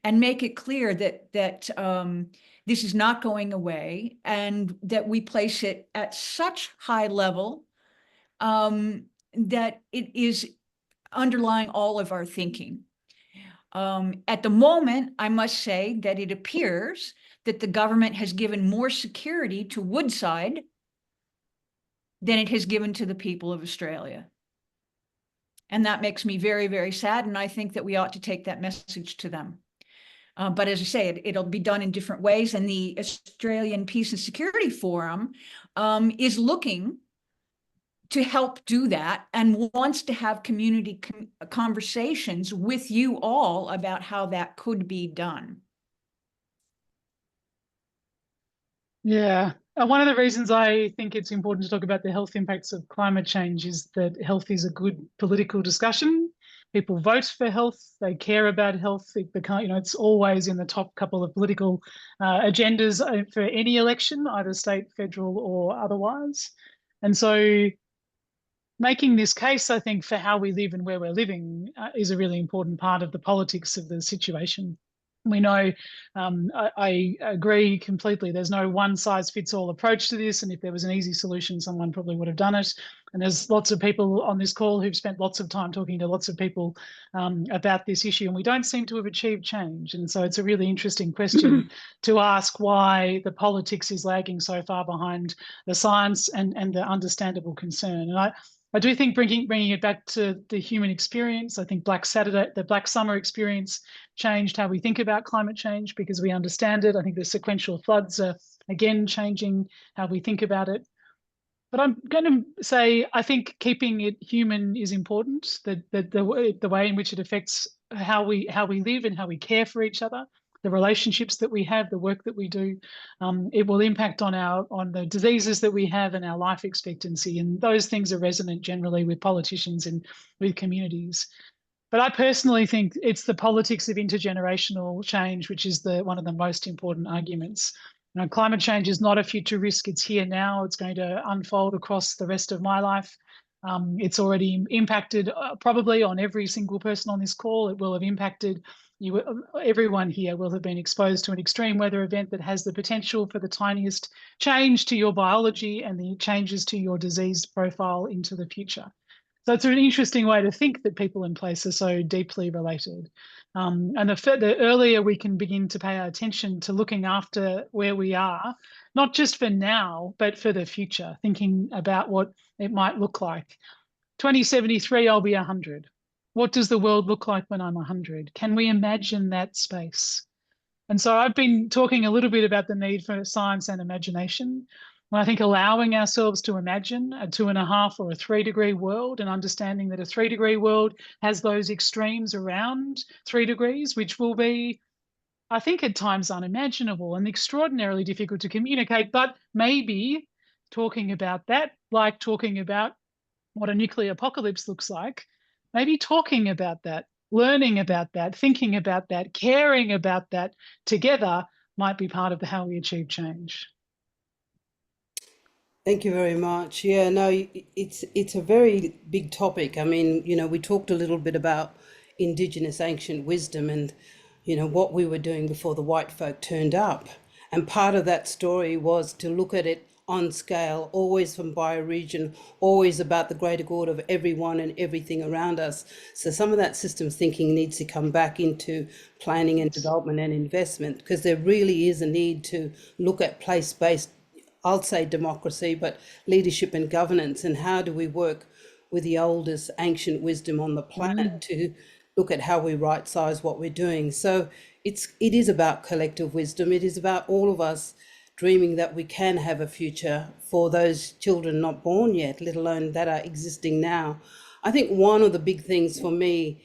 B: and make it clear that this is not going away, and that we place it at such high level that it is underlying all of our thinking. At the moment, I must say that it appears that the government has given more security to Woodside than it has given to the people of Australia. And that makes me very, very sad. And I think that we ought to take that message to them. But as I say, it'll be done in different ways. And the Australian Peace and Security Forum is looking to help do that and wants to have community conversations with you all about how that could be done.
D: Yeah. One of the reasons I think it's important to talk about the health impacts of climate change is that health is a good political discussion. People vote for health, they care about health. It's always in the top couple of political agendas for any election, either state, federal, or otherwise. And so making this case, I think, for how we live and where we're living is a really important part of the politics of the situation. We know, I agree completely. There's no one size fits all approach to this. And if there was an easy solution, someone probably would have done it. And there's lots of people on this call who've spent lots of time talking to lots of people about this issue, and we don't seem to have achieved change. And so it's a really interesting question to ask why the politics is lagging so far behind the science and the understandable concern. And I do think bringing it back to the human experience, I think the Black Summer experience changed how we think about climate change because we understand it. I think the sequential floods are, again, changing how we think about it. But I'm going to say I think keeping it human is important, the way in which it affects how we live and how we care for each other, the relationships that we have, the work that we do. It will impact on the diseases that we have and our life expectancy. And those things are resonant generally with politicians and with communities. But I personally think it's the politics of intergenerational change, which is one of the most important arguments. You know, climate change is not a future risk. It's here now. It's going to unfold across the rest of my life. It's already impacted probably on every single person on this call. It will have impacted you. Everyone here will have been exposed to an extreme weather event that has the potential for the tiniest change to your biology and the changes to your disease profile into the future. So it's an interesting way to think that people in place are so deeply related. And the earlier we can begin to pay our attention to looking after where we are, not just for now, but for the future, thinking about what it might look like. 2073, I'll be 100. What does the world look like when I'm 100? Can we imagine that space? And so I've been talking a little bit about the need for science and imagination. And I think allowing ourselves to imagine a 2.5 or a 3 degree world and understanding that a 3 degree world has those extremes around 3 degrees, which will be, I think, at times unimaginable and extraordinarily difficult to communicate. But maybe talking about that, like talking about what a nuclear apocalypse looks like, maybe talking about that, learning about that, thinking about that, caring about that together might be part of how we achieve change.
A: Thank you very much. Yeah, no, it's a very big topic. I mean, you know, we talked a little bit about indigenous ancient wisdom and, you know, what we were doing before the white folk turned up. And part of that story was to look at it on scale, always from bioregion, always about the greater good of everyone and everything around us. So some of that systems thinking needs to come back into planning and development and investment, because there really is a need to look at place-based, I'll say democracy, but leadership and governance, and how do we work with the oldest ancient wisdom on the planet to look at how we right size what we're doing. So it is about collective wisdom. It is about all of us dreaming that we can have a future for those children not born yet, let alone that are existing now. I think one of the big things for me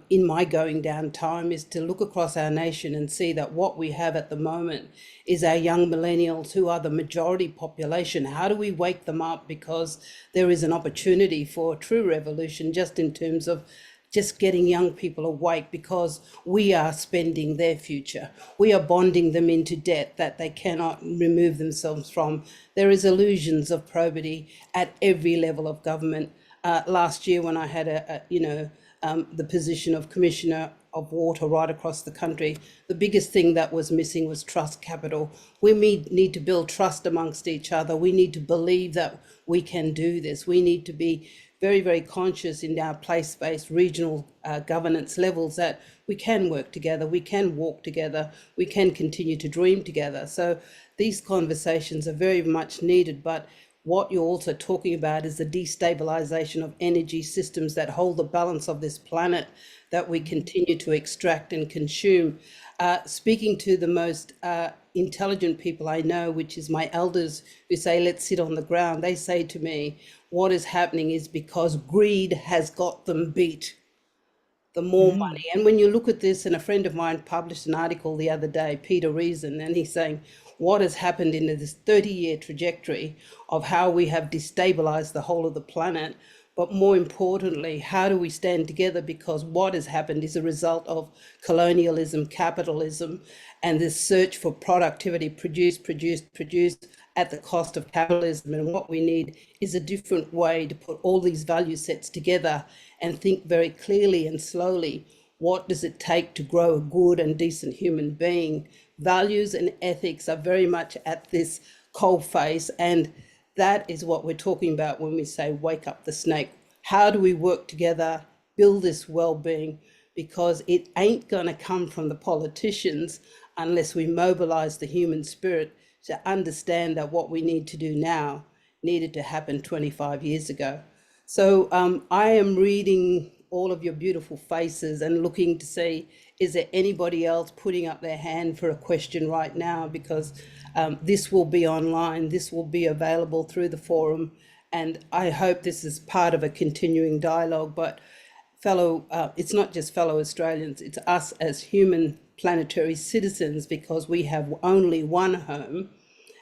A: in my going down time is to look across our nation and see that what we have at the moment is our young millennials, who are the majority population. How do we wake them up? Because there is an opportunity for a true revolution just in terms of just getting young people awake, because we are spending their future. We are bonding them into debt that they cannot remove themselves from. There is illusions of probity at every level of government. Last year, when I had the position of Commissioner of Water right across the country, the biggest thing that was missing was trust capital. We need to build trust amongst each other. We need to believe that we can do this. We need to be very, very conscious in our place-based regional governance levels that we can work together, we can walk together, we can continue to dream together. So these conversations are very much needed, but what you're also talking about is the destabilization of energy systems that hold the balance of this planet that we continue to extract and consume. Speaking to the most intelligent people I know, which is my elders, who say, let's sit on the ground, they say to me, what is happening is because greed has got them beat. The more money. And when you look at this, and a friend of mine published an article the other day, Peter Reason, and he's saying what has happened in this 30-year trajectory of how we have destabilized the whole of the planet. But more importantly, how do we stand together? Because what has happened is a result of colonialism, capitalism, and this search for productivity, produce at the cost of capitalism. And what we need is a different way to put all these value sets together and think very clearly and slowly What does it take to grow a good and decent human being? Values and ethics are very much at this coalface, and that is what we're talking about when we say wake up the snake. How do we work together, build this well-being? Because it ain't going to come from the politicians unless we mobilize the human spirit to understand that what we need to do now needed to happen 25 years ago. So I am reading all of your beautiful faces and looking to see, is there anybody else putting up their hand for a question right now? Because this will be online, this will be available through the forum, and I hope this is part of a continuing dialogue. But it's not just fellow Australians, it's us as human planetary citizens, because we have only one home.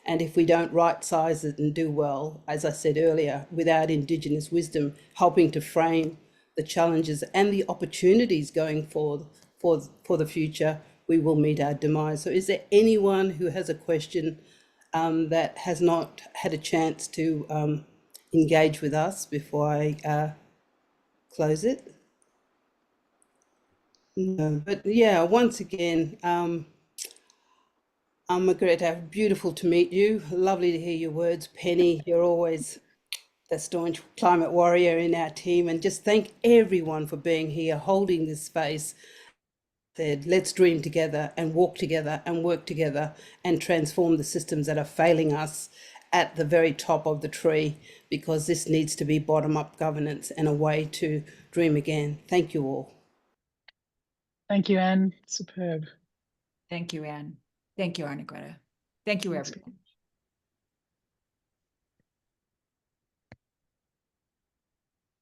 A: And if we don't right size it and do well, as I said earlier, without indigenous wisdom helping to frame the challenges and the opportunities going forward for the future, we will meet our demise. So is there anyone who has a question that has not had a chance to engage with us before I close it? No, but yeah, once again, Arnagrette, beautiful to meet you. Lovely to hear your words. Penny, you're always the staunch climate warrior in our team. And just thank everyone for being here, holding this space. Let's dream together and walk together and work together and transform the systems that are failing us at the very top of the tree, because this needs to be bottom-up governance and a way to dream again. Thank you all.
D: Thank you, Anne. Superb.
B: Thank you, Anne. Thank you, Arnagrette. Thank you,
D: Thanks,
B: everyone.